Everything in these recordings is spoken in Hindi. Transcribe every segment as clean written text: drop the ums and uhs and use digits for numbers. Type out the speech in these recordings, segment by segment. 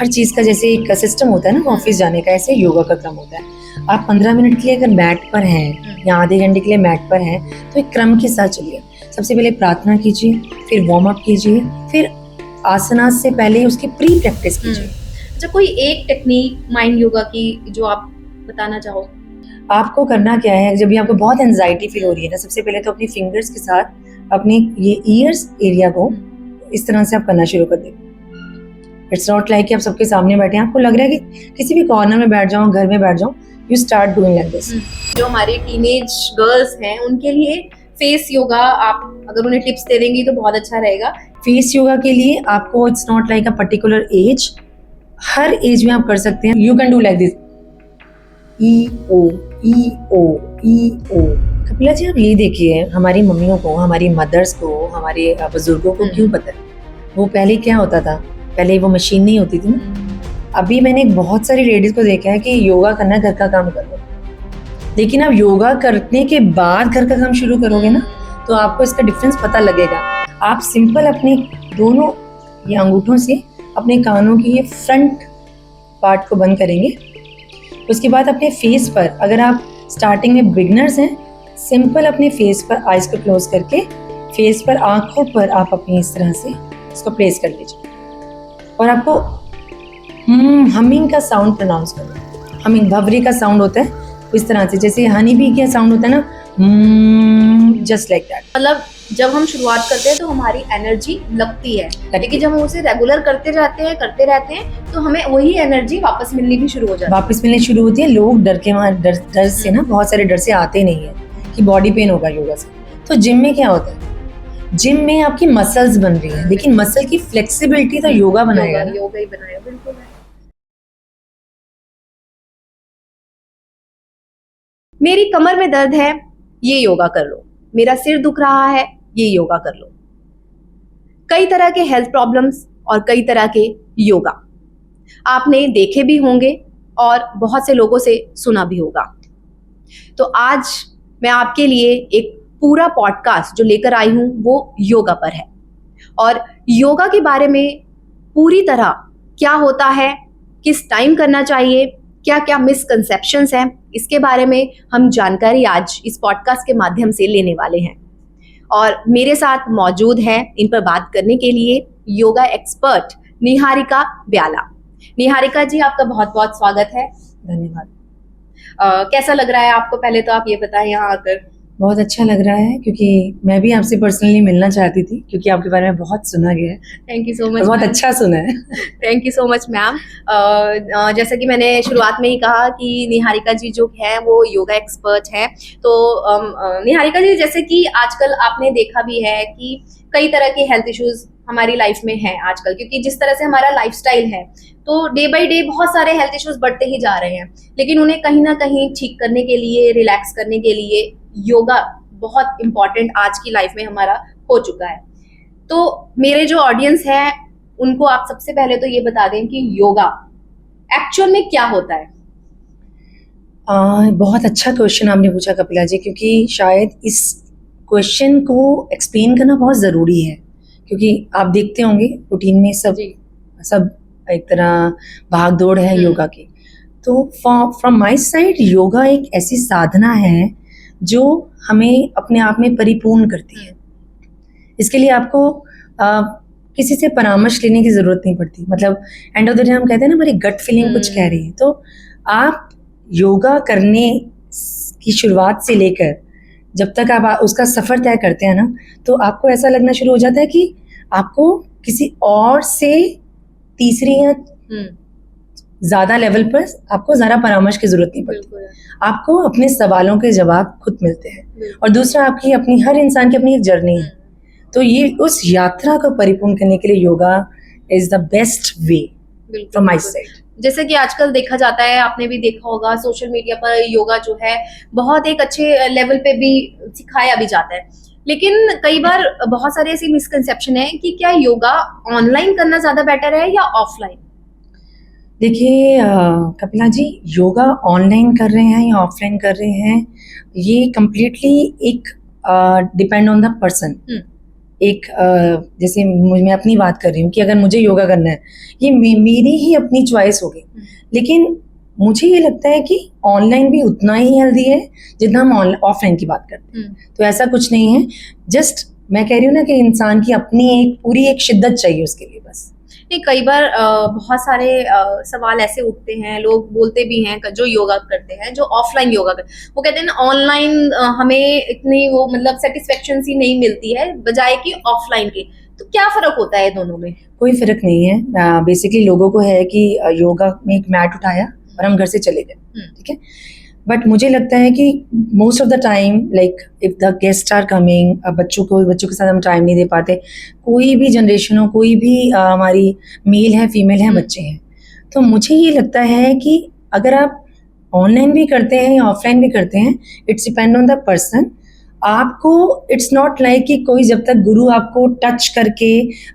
हर चीज़ का जैसे एक सिस्टम होता है ना ऑफिस जाने का, ऐसे योगा का क्रम होता है। आप 15 मिनट के लिए अगर मैट पर हैं या आधे घंटे के लिए मैट पर हैं तो एक क्रम के साथ चलिए। सबसे पहले प्रार्थना कीजिए, फिर वार्म अप कीजिए, फिर आसनास से पहले उसकी प्री प्रैक्टिस कीजिए। अच्छा, कोई एक टेक्निक माइंड योगा की जो आप बताना चाहो? आपको करना क्या है, जब भी आपको बहुत एंजाइटी फील हो रही है ना, सबसे पहले तो अपनी फिंगर्स के साथ अपने ये ईयर्स एरिया को इस तरह से आप करना शुरू कर दें। इट्स नॉट लाइक कि आप सबके सामने बैठे हैं, आपको लग रहा है कि किसी भी कॉर्नर में बैठ जाओ, घर में बैठ जाओ, you start doing like this. जो हमारे टीनेज गर्ल्स हैं उनके लिए फेस योगा आप अगर उन्हें टिप्स दे देंगी तो बहुत अच्छा रहेगा। फेस योगा के लिए आपको it's not like a particular age, हर एज में आप कर सकते हैं। You can do like this, ई ओ ई ओ ई ओ। कपिला जी, आप ये देखिए, हमारी मम्मियों को, हमारी मदर्स को, हमारे बुजुर्गों को क्यों पता है? वो पहले क्या होता था, पहले वो मशीन नहीं होती थी ना। अभी मैंने बहुत सारी लेडीज को देखा है कि योगा करना है, घर का काम कर लो, लेकिन आप योगा करने के बाद घर का काम शुरू करोगे ना तो आपको इसका डिफरेंस पता लगेगा। आप सिंपल अपने दोनों ये अंगूठों से अपने कानों की ये फ्रंट पार्ट को बंद करेंगे। उसके बाद अपने फेस पर, अगर आप स्टार्टिंग में बिगनर्स हैं, सिंपल अपने फेस पर आइज को क्लोज करके फेस पर, आंखों पर आप अपनी इस तरह से इसको प्लेस कर लीजिए और आपको हमिंग का साउंड प्रोनाउंस करना। हमिंग भवरी का साउंड होता है इस तरह से, जैसे हनी बी का साउंड होता है ना, जस्ट लाइक दैट। मतलब जब हम शुरुआत करते हैं तो हमारी एनर्जी लगती है, लेकिन जब हम उसे रेगुलर करते रहते हैं तो हमें वही एनर्जी वापस मिलनी भी शुरू हो जाती है। वापस मिलनी शुरू होती है। लोग डर के वहाँ डर से ना, बहुत सारे डर से आते नहीं है कि बॉडी पेन होगा योगा से। तो जिम में क्या होता है, जिम में आपकी मसल्स बन रही है, लेकिन मसल की फ्लेक्सिबिलिटी तो योगा बनाएगा। योगा ही बनाएगा, बिल्कुल है। मेरी कमर में दर्द है, ये योगा कर लो। मेरा सिर दुख रहा है, ये योगा कर लो। कई तरह के हेल्थ प्रॉब्लम्स और कई तरह के योगा आपने देखे भी होंगे और बहुत से लोगों से सुना भी होगा। तो आज मैं आपके लिए एक पूरा पॉडकास्ट जो लेकर आई हूं वो योगा पर है, और योगा के बारे में पूरी तरह क्या होता है, किस टाइम करना चाहिए, क्या क्या मिसकंसेप्शंस हैं, इसके बारे में हम जानकारी आज इस पॉडकास्ट के माध्यम से लेने वाले हैं। और मेरे साथ मौजूद है इन पर बात करने के लिए योगा एक्सपर्ट निहारिका ब्याला। निहारिका जी, आपका बहुत बहुत स्वागत है। धन्यवाद। कैसा लग रहा है आपको, पहले तो आप ये बताएं यहाँ आकर? बहुत अच्छा लग रहा है, क्योंकि मैं भी आपसे पर्सनली मिलना चाहती थी, क्योंकि आपके बारे में बहुत सुना गया है। Thank you so much. बहुत अच्छा सुना है। Thank you so much ma'am. जैसा कि मैंने शुरुआत में ही कहा कि निहारिका जी जो है वो योगा एक्सपर्ट है। तो निहारिका जी, जैसे कि आजकल आपने देखा भी है कि कई तरह के हेल्थ इश्यूज हमारी लाइफ में हैं आजकल, क्योंकि जिस तरह से हमारा लाइफस्टाइल है तो डे बाय डे बहुत सारे हेल्थ इश्यूज बढ़ते ही जा रहे हैं, लेकिन उन्हें कहीं ना कहीं ठीक करने के लिए, रिलैक्स करने के लिए योगा बहुत इंपॉर्टेंट आज की लाइफ में हमारा हो चुका है। तो मेरे जो ऑडियंस है उनको आप सबसे पहले तो ये बता दें कि योगा एक्चुअल में क्या होता है। बहुत अच्छा क्वेश्चन आपने पूछा कपिला जी, क्योंकि शायद इस क्वेश्चन को एक्सप्लेन करना बहुत ज़रूरी है, क्योंकि आप देखते होंगे रूटीन में सब एक तरह भाग दौड़ है योगा की। तो फ्रॉम माय साइड योगा एक ऐसी साधना है जो हमें अपने आप में परिपूर्ण करती है। इसके लिए आपको किसी से परामर्श लेने की ज़रूरत नहीं पड़ती। मतलब एंड ऑफ द डे हम कहते हैं ना, हमारी गट फीलिंग कुछ कह रही है। तो आप योगा करने की शुरुआत से लेकर जब तक आप उसका सफ़र तय करते हैं ना, तो आपको ऐसा लगना शुरू हो जाता है कि आपको किसी और से तीसरी या ज़्यादा लेवल पर आपको ज़रा परामर्श की ज़रूरत नहीं पड़ती। आपको अपने सवालों के जवाब खुद मिलते हैं। और दूसरा, आपकी अपनी, हर इंसान की अपनी एक जर्नी है, तो ये उस यात्रा को परिपूर्ण करने के लिए yoga is the best way from my side. जैसे कि आजकल देखा जाता है, आपने भी देखा होगा सोशल मीडिया पर योगा जो है बहुत एक अच्छे लेवल पे भी सिखाया भी जाता है, लेकिन कई बार बहुत सारे ऐसी मिसकंसेप्शन है कि क्या योगा ऑनलाइन करना ज्यादा बेटर है या ऑफलाइन? देखिए कपिला जी, योगा ऑनलाइन कर रहे हैं या ऑफलाइन कर रहे हैं, ये कम्प्लीटली एक डिपेंड ऑन द पर्सन। एक जैसे मैं अपनी बात कर रही हूँ कि अगर मुझे योगा करना है, ये मेरी ही अपनी चॉइस होगी, लेकिन मुझे ये लगता है कि ऑनलाइन भी उतना ही हेल्दी है जितना हम ऑफलाइन की बात करते हैं। तो ऐसा कुछ नहीं है, जस्ट मैं कह रही हूँ ना कि इंसान की अपनी एक पूरी एक शिद्दत चाहिए उसके लिए बस। नहीं, कई बार बहुत सारे सवाल ऐसे उठते हैं, लोग बोलते भी हैं जो योगा करते हैं, जो ऑफलाइन योगा करते हैं, वो कहते हैं ना ऑनलाइन हमें इतनी वो मतलब सेटिस्फेक्शन सी नहीं मिलती है बजाय कि ऑफलाइन की। तो क्या फर्क होता है दोनों में? कोई फर्क नहीं है। बेसिकली लोगों को है कि योगा में एक मैट उठाया और हम घर से चले गए, ठीक है। बट मुझे लगता है कि most of the time like if the guest are coming, बच्चों के साथ हम टाइम नहीं दे पाते, कोई भी जनरेशन हो, कोई भी हमारी मेल है फीमेल है बच्चे हैं, तो मुझे ये लगता है कि अगर आप ऑनलाइन भी करते हैं या ऑफलाइन भी करते हैं, it's depend on the person. आपको इट्स नॉट लाइक कि कोई जब तक गुरु आपको टच करके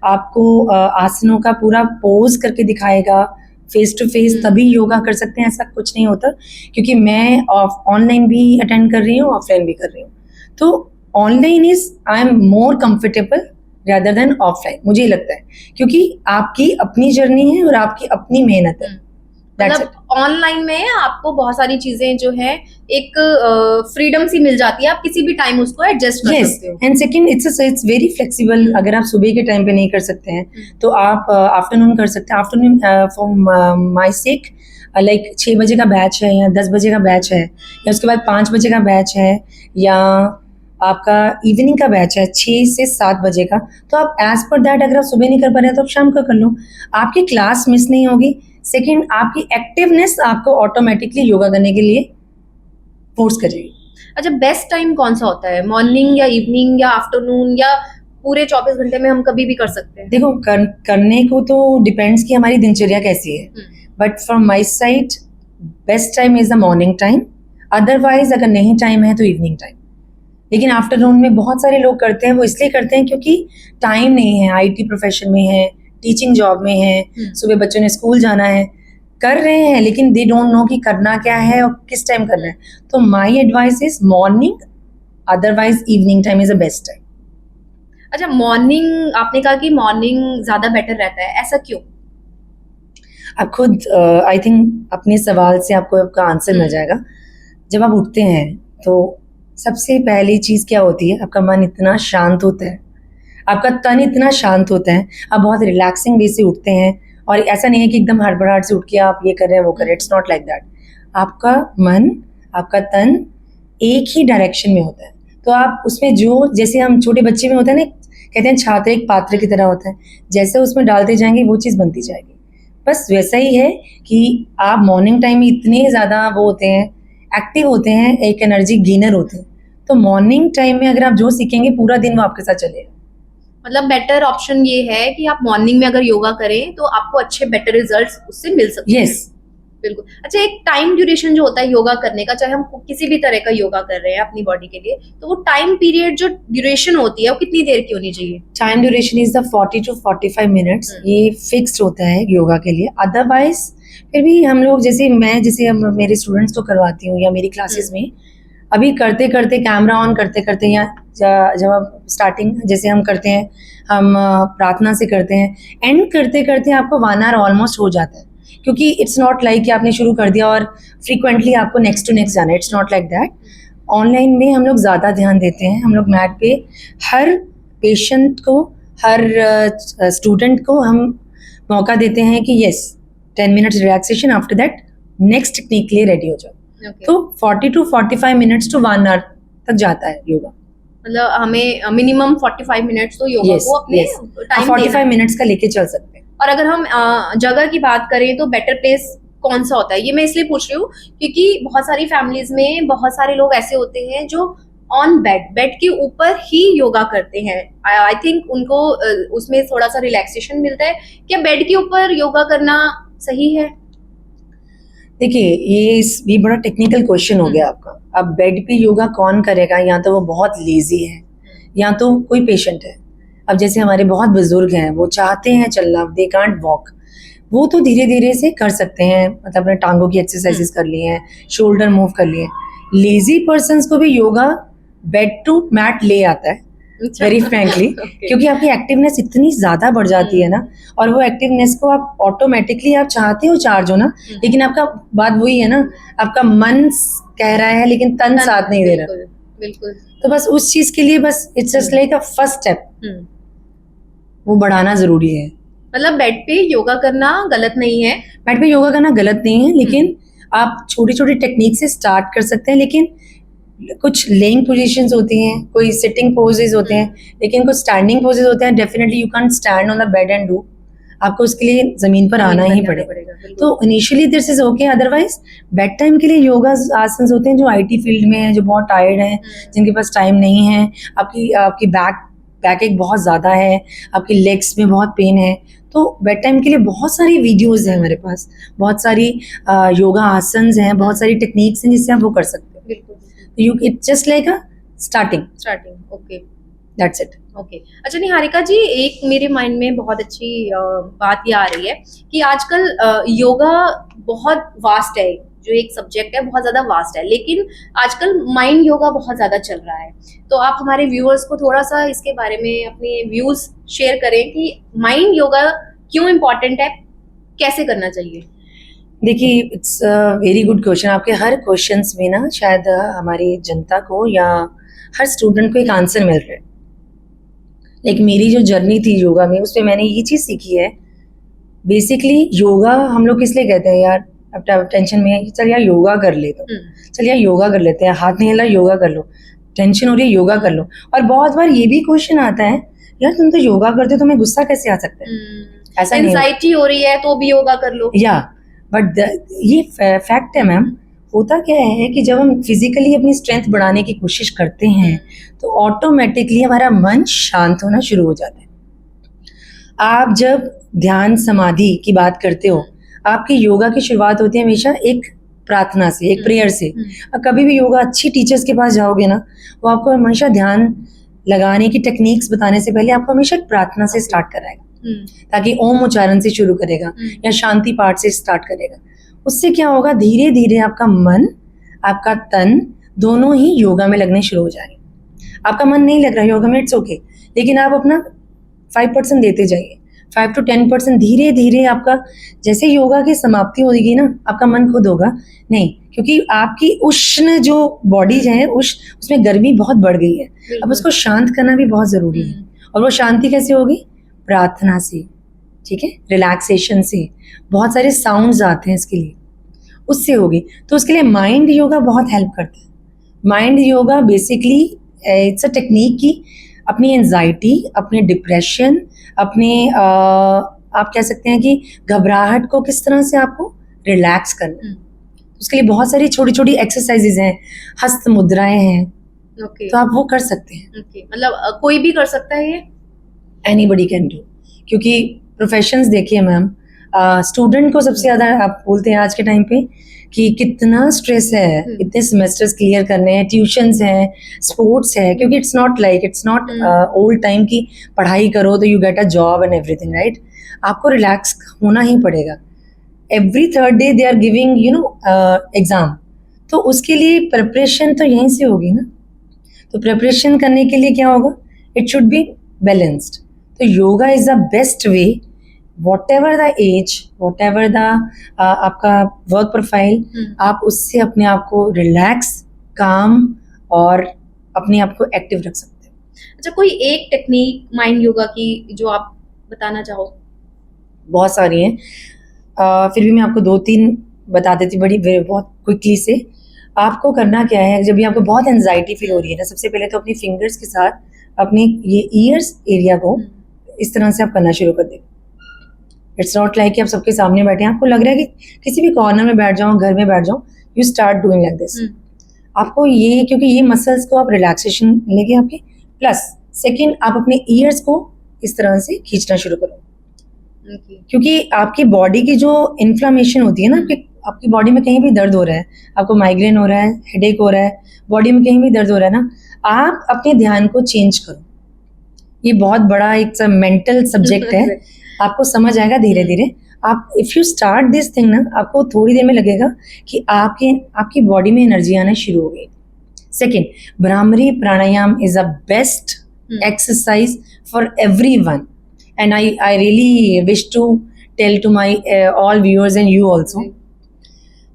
आपको आसनों का पूरा पोज करके दिखाएगा फेस टू फेस तभी योगा कर सकते हैं, ऐसा कुछ नहीं होता। क्योंकि मैं ऑनलाइन भी अटेंड कर रही हूँ, ऑफलाइन भी कर रही हूँ, तो online is I am more comfortable rather than offline, मुझे लगता है, क्योंकि आपकी अपनी जर्नी है और आपकी अपनी मेहनत है। मतलब ऑनलाइन में आपको बहुत सारी चीजें जो है एक फ्रीडम सी मिल जाती है, आप किसी भी टाइम उसको एडजस्ट कर सकते हो। And second it's very flexible. अगर आप सुबह के टाइम पे नहीं कर सकते हैं तो आप आफ्टरनून कर सकते हैं। Afternoon for my sec like 6 बजे का बैच है या 10 बजे का बैच है या उसके बाद 5 बजे का बैच है या आपका इवनिंग का बैच है 6 से 7 बजे का, तो आप एज पर दैट अगर आप सुबह नहीं कर पा रहे हैं तो आप शाम का कर लो, आपकी क्लास मिस नहीं होगी। सेकंड, आपकी एक्टिवनेस आपको ऑटोमेटिकली योगा करने के लिए फोर्स करेगी। अच्छा, बेस्ट टाइम कौन सा होता है, मॉर्निंग या इवनिंग या आफ्टरनून या पूरे 24 घंटे में हम कभी भी कर सकते हैं? देखो करने को तो डिपेंड्स कि हमारी दिनचर्या कैसी है, but from my side best time is the morning time. Otherwise अगर नहीं टाइम है तो इवनिंग टाइम। लेकिन आफ्टरनून में बहुत सारे लोग करते हैं, वो इसलिए करते हैं क्योंकि टाइम नहीं है, आईटी प्रोफेशन में है, टीचिंग जॉब में है, सुबह बच्चों ने स्कूल जाना है, कर रहे हैं लेकिन दे डोंट नो कि करना क्या है और किस टाइम करना है। तो my advice is morning, otherwise evening time is the best time. अच्छा, मॉर्निंग आपने कहा कि मॉर्निंग ज्यादा बेटर रहता है, ऐसा क्यों? आप खुद आई थिंक अपने सवाल से आपको आपका आंसर मिल जाएगा। जब आप उठते हैं तो सबसे पहली चीज क्या होती है, आपका मन इतना शांत होता है, आपका तन इतना शांत होता है, आप बहुत रिलैक्सिंग वे से उठते हैं। और ऐसा नहीं है कि एकदम हड़बड़ाहट से उठ के आप ये कर रहे हैं वो कर रहे हैं, इट्स नॉट लाइक दैट। आपका मन, आपका तन एक ही डायरेक्शन में होता है। तो आप उसमें जो, जैसे हम छोटे बच्चे में होता है ना, कहते हैं छात्र एक पात्र की तरह होता है, जैसे उसमें डालते जाएंगे वो चीज़ बनती जाएगी। बस वैसा ही है कि आप मॉर्निंग टाइम में इतने ज़्यादा वो होते हैं, एक्टिव होते हैं, एक एनर्जी गेनर होते हैं। तो मॉर्निंग टाइम में अगर आप जो सीखेंगे पूरा दिन वो आपके साथ चलेगा। मतलब बेटर ऑप्शन ये है कि आप मॉर्निंग में अगर योगा करें तो आपको अच्छे बेटर रिजल्ट्स उससे मिल सकते हैं। यस, बिल्कुल। अच्छा, एक टाइम ड्यूरेशन जो होता है योगा करने का, चाहे हम किसी भी तरह का योगा कर रहे हैं अपनी बॉडी के लिए, तो वो टाइम पीरियड जो ड्यूरेशन होती है वो कितनी देर की होनी चाहिए? Time duration is the 40 to 45 minutes. ये फिक्स्ड होता है योगा के लिए। अदरवाइज फिर भी हम लोग जैसे मेरे स्टूडेंट्स को करवाती हूँ या मेरी क्लासेस में अभी करते करते कैमरा ऑन करते करते या जब आप स्टार्टिंग जैसे हम करते हैं, हम प्रार्थना से करते हैं, एंड करते करते आपको 1 आवर ऑलमोस्ट हो जाता है। क्योंकि इट्स नॉट लाइक कि आपने शुरू कर दिया और फ्रीक्वेंटली आपको नेक्स्ट टू नेक्स्ट जाना है, it's not like that. Online में हम लोग ज़्यादा ध्यान देते हैं, हम लोग मैट पे हर पेशेंट को, हर स्टूडेंट को हम मौका देते हैं कि yes 10 minutes relaxation, after that next technique के लिए रेडी हो जाओ। तो 40 to 45 मिनट्स to 1 आवर तक जाता है योगा। मतलब हमें मिनिमम 45 मिनट्स तो योगा को अपने टाइम 45 मिनट्स का लेके चल सकते हैं। और अगर हम जगह की बात करें तो बेटर प्लेस कौन सा होता है? ये मैं इसलिए पूछ रही हूँ क्योंकि बहुत सारी फैमिलीज में बहुत सारे लोग ऐसे होते हैं जो ऑन बेड के ऊपर ही योगा करते हैं। आई थिंक उनको उसमें थोड़ा सा रिलैक्सेशन मिलता है। क्या बेड के ऊपर योगा करना सही है? देखिए, ये बड़ा टेक्निकल क्वेश्चन हो गया आपका। अब बेड पे योगा कौन करेगा? या तो वो बहुत लेजी है या तो कोई पेशेंट है। अब जैसे हमारे बहुत बुजुर्ग हैं, वो चाहते हैं चलना, दे कांट वॉक, वो तो धीरे धीरे से कर सकते हैं, मतलब अपने टांगों की एक्सरसाइजेस कर लिए हैं, शोल्डर मूव कर लिए। लेजी पर्सन्स को भी योगा बेड टू मैट ले आता है। वेरी फ्रैंकली, क्योंकि आपकी एक्टिवनेस इतनी ज्यादा बढ़ जाती है ना, और वो एक्टिवनेस को आप ऑटोमेटिकली आप चाहते हो चार्ज हो ना, लेकिन आपका बात वही है ना, आपका मन कह रहा है लेकिन तन साथ नहीं दे रहा। बिल्कुल। तो बस उस चीज के लिए बस it's just like a first step, वो बढ़ाना जरूरी है। मतलब बेड पे योगा करना गलत नहीं है। बेड पे योगा करना गलत नहीं है, लेकिन आप छोटी छोटी टेक्निक से स्टार्ट कर सकते हैं। लेकिन कुछ लेइंग पोजीशंस होती हैं, कोई सिटिंग पोजेज होते हैं, लेकिन कुछ स्टैंडिंग पोजेज होते हैं। Definitely you can stand on the bed and do, आपको उसके लिए जमीन पर आना ही पड़ेगा। तो initially this is okay, otherwise bed time के लिए योगा आसन होते हैं जो आईटी फील्ड में है, जो बहुत टायर्ड हैं, जिनके पास टाइम नहीं है, आपकी बैक एक बहुत ज़्यादा है, आपकी लेग्स में बहुत पेन है, तो बेड टाइम के लिए बहुत सारी वीडियोस हैं हमारे पास, बहुत सारी योगा आसन्स हैं, बहुत सारी टेक्निक्स हैं जिससे आप वो कर सकते हैं। बिल्कुल, it's just like a starting. Okay, that's it. Okay. अच्छा निहारिका जी, एक मेरे माइंड में बहुत अच्छी बात ये आ रही है कि आजकल योगा बहुत वास्ट है, जो एक सब्जेक्ट है बहुत ज्यादा वास्ट है, लेकिन आजकल माइंड योगा बहुत ज्यादा चल रहा है। तो आप हमारे व्यूअर्स को थोड़ा सा इसके बारे में अपने व्यूज शेयर करें कि माइंड योगा क्यों इम्पोर्टेंट है, कैसे करना चाहिए। देखिए, it's a very good question. आपके हर क्वेश्चंस में ना शायद हमारी जनता को या हर स्टूडेंट को एक आंसर मिल रहा है। लाइक मेरी जो जर्नी थी योगा में, उसमें मैंने ये चीज़ सीखी है। बेसिकली योगा हम लोग किस लिए कहते हैं यार, अब टेंशन में है, चल यार योगा कर ले, तो चल यार योगा कर लेते हैं, हाथ नहीं हिला योगा कर लो, टेंशन हो रही है योगा कर लो। और बहुत बार ये भी क्वेश्चन आता है, यार तुम तो योगा करते हो, तुम्हें गुस्सा कैसे आ सकता है? ऐसा नहीं, एंजाइटी हो रही है तो भी योगा कर लो। या बट ये फैक्ट है मैम। होता क्या है कि जब हम फिजिकली अपनी स्ट्रेंथ बढ़ाने की कोशिश करते हैं तो ऑटोमेटिकली हमारा मन शांत होना शुरू हो जाता है। आप जब ध्यान समाधि की बात करते हो, आपकी योगा की शुरुआत होती है हमेशा एक प्रार्थना से, एक प्रेयर से। अब कभी भी योगा अच्छी टीचर्स के पास जाओगे ना, वो आपको हमेशा ध्यान लगाने की टेक्निक्स बताने से पहले आपको हमेशा एक प्रार्थना से स्टार्ट कराएगा, ताकि ओम उच्चारण से शुरू करेगा या शांति पाठ से स्टार्ट करेगा। उससे क्या होगा, धीरे धीरे आपका मन, आपका तन दोनों ही योगा में लगने शुरू हो जाएंगे। आपका मन नहीं लग रहा योगा में, इट्स ओके, लेकिन आप अपना 5% देते जाइए, 5 to 10%। धीरे धीरे आपका जैसे योगा की समाप्ति होगी ना, आपका मन खुद होगा नहीं, क्योंकि आपकी उष्ण जो बॉडी है उसमें गर्मी बहुत बढ़ गई है। अब उसको शांत करना भी बहुत ज़रूरी है, और वो शांति कैसे होगी? प्रार्थना से, ठीक है, रिलैक्सेशन से। बहुत सारे साउंड्स आते हैं इसके लिए, उससे होगी। तो उसके लिए माइंड योगा बहुत हेल्प करता है। Mind yoga basically it's a technique की अपनी एंजाइटी, अपने डिप्रेशन, अपने आप कह सकते हैं कि घबराहट को किस तरह से आपको रिलैक्स करना है। उसके लिए बहुत सारी छोटी छोटी एक्सरसाइजेज हैं, हस्त मुद्राएं हैं, तो आप वो कर सकते हैं। मतलब कोई भी कर सकता है ये? एनीबडी कैन डू, क्योंकि प्रोफेशंस देखिए मैम, स्टूडेंट को सबसे ज़्यादा आप बोलते हैं आज के टाइम पे कि कितना स्ट्रेस है, इतने सेमेस्टर्स क्लियर करने हैं, ट्यूशन्स हैं, स्पोर्ट्स है, क्योंकि इट्स नॉट ओल्ड टाइम की पढ़ाई करो तो you get a job and everything, right. आपको रिलैक्स होना ही पड़ेगा। Every third day they are giving exam, तो उसके लिए प्रिपरेशन तो यहीं से होगी ना। तो प्रिपरेशन करने के लिए क्या होगा, इट शुड बी बैलेंस्ड। तो yoga is the best way, whatever the age, whatever the आपका वर्क प्रोफाइल, आप उससे अपने आप को रिलैक्स, काम और अपने आप को एक्टिव रख सकते हैं। अच्छा, कोई एक टेक्निक माइंड योगा की जो आप बताना चाहो? बहुत सारी हैं, फिर भी मैं आपको 2-3 बता देती बहुत क्विकली से। आपको करना क्या है, जब भी आपको बहुत एंजाइटी फील हो रही है ना, सबसे पहले तो अपनी फिंगर्स के साथ अपने ये ईयर्स एरिया को इस तरह से आप करना शुरू कर दें। इट्स नॉट लाइक कि आप सबके सामने बैठे हैं, आपको लग रहा है कि किसी भी कॉर्नर में बैठ जाओ, घर में बैठ जाओ, you start doing like this. आपको ये, क्योंकि ये मसल्स को आप रिलैक्सेशन मिलेगी आपके, प्लस सेकंड आप अपने ईयर्स को इस तरह से खींचना शुरू करो। क्योंकि आपकी बॉडी की जो इन्फ्लामेशन होती है ना, आपकी बॉडी में कहीं भी दर्द हो रहा है, आपको माइग्रेन हो रहा है, हेडेक हो रहा है, बॉडी में कहीं भी दर्द हो रहा है ना, आप अपने ध्यान को चेंज करो। ये बहुत बड़ा एक मेंटल सब्जेक्ट है, आपको समझ आएगा धीरे धीरे। आप if you start this thing ना, आपको थोड़ी देर में लगेगा कि आपकी बॉडी में एनर्जी आना शुरू हो गई। Second, bhramari pranayama is a best exercise for everyone, and I really wish to tell to my all viewers and you also.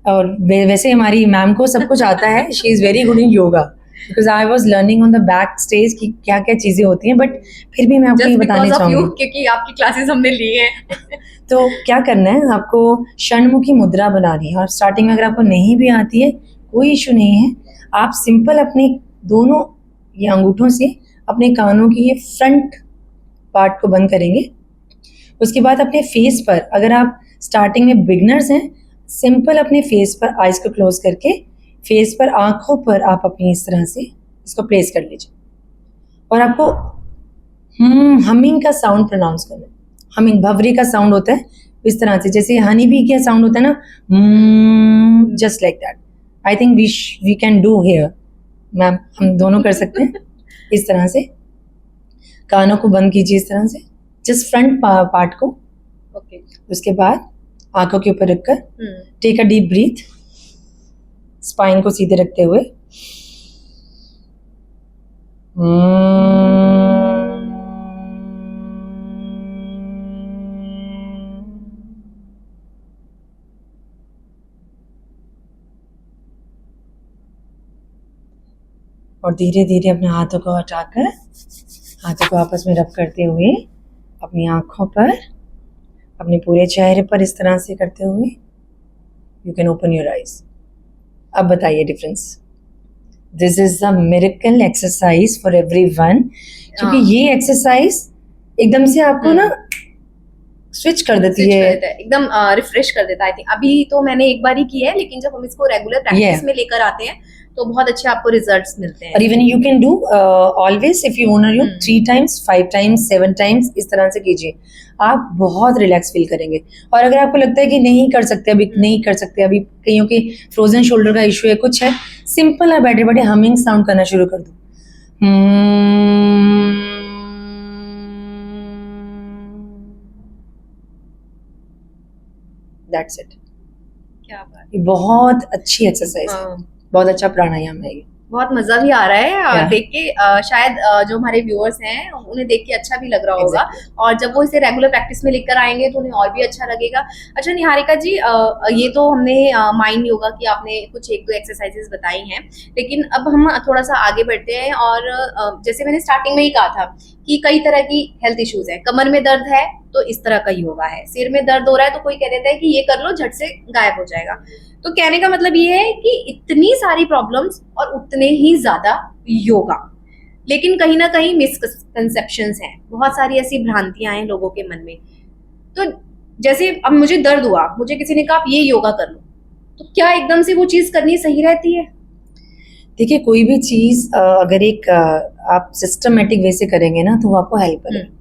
और वैसे हमारी मैम को सब कुछ आता है, she is very good in yoga, because I was learning on the back stage कि क्या क्या चीज़ें होती हैं, बट फिर भी मैं आपको ये बताना चाहूँगी क्योंकि आपकी क्लासेस हमने ली है। तो क्या करना है, आपको षणमुखी मुद्रा बनानी है, और स्टार्टिंग में अगर आपको नहीं भी आती है कोई इशू नहीं है, आप सिंपल अपने दोनों ये अंगूठों से अपने कानों की ये फ्रंट पार्ट को बंद करेंगे। उसके बाद अपने फेस पर, अगर आप स्टार्टिंग में बिगनर्स हैं, सिंपल अपने फेस पर आइज को क्लोज करके फेस पर, आंखों पर आप अपनी इस तरह से इसको प्लेस कर लीजिए, और आपको हमिंग का साउंड प्रोनाउंस करना है। हमिंग भवरी का साउंड होता है इस तरह से, जैसे हनी बी का साउंड होता है ना, just like that. I think we can do here ma'am, हम दोनों कर सकते हैं इस तरह से। कानों को बंद कीजिए इस तरह से, जस्ट फ्रंट पार्ट को। ओके। उसके बाद आंखों के ऊपर रखकर take a deep breath, spine को सीधे रखते हुए। और धीरे धीरे अपने हाथों को हटाकर, हाथों को आपस में रब करते हुए अपनी आंखों पर, अपने पूरे चेहरे पर इस तरह से करते हुए you can open your eyes. अब बताइए difference. This is the miracle exercise for everyone, क्योंकि ये एक्सरसाइज एकदम से आपको ना स्विच कर देती है, एकदम रिफ्रेश कर देता है। आई थिंक अभी तो मैंने एक बार ही की है, लेकिन जब हम इसको रेगुलर प्रैक्टिस में लेकर आते हैं तो बहुत अच्छे आपको रिजल्ट्स मिलते हैं। और even you can do always, if you want to 3 times 5 times 7 times इस तरह से कीजिए, आप बहुत रिलैक्स फील करेंगे। और अगर आपको लगता है कि नहीं कर सकते, अभी नहीं कर सकते, अभी कईयों के फ्रोजन शोल्डर का इशू है, कुछ है, सिंपल है, बैठे बैठे हमिंग साउंड करना शुरू कर दो। That's it. क्या बात, ये बहुत अच्छी एक्सरसाइज है, बहुत अच्छा प्राणायाम है ये। बहुत मजा भी आ रहा है देख के। शायद जो हमारे व्यूअर्स हैं उन्हें देख के अच्छा भी लग रहा होगा, और जब वो इसे रेगुलर प्रैक्टिस में लेकर आएंगे तो उन्हें और भी अच्छा लगेगा। अच्छा निहारिका जी, ये तो हमने माइंड योगा की आपने कुछ 1-2 एक्सरसाइजेस बताई हैं, लेकिन अब हम थोड़ा सा आगे बढ़ते हैं। और जैसे मैंने स्टार्टिंग में ही कहा था कि कई तरह की हेल्थ इश्यूज है। कमर में दर्द है तो इस तरह का योगा है, सिर में दर्द हो रहा है तो कोई कह देता है कि ये कर लो, झट से गायब हो जाएगा। तो कहने का मतलब ये है कि इतनी सारी प्रॉब्लम्स और उतने ही ज्यादा योगा, लेकिन कहीं ना कहीं मिसकंसेप्शंस हैं, बहुत सारी ऐसी भ्रांतियां हैं लोगों के मन में। तो जैसे अब मुझे दर्द हुआ, मुझे किसी ने कहा आप ये योगा कर लो, तो क्या एकदम से वो चीज करनी सही रहती है? देखिए, कोई भी चीज अगर एक आप सिस्टमेटिक वे से करेंगे ना, तो वो आपको हेल्प करेगा।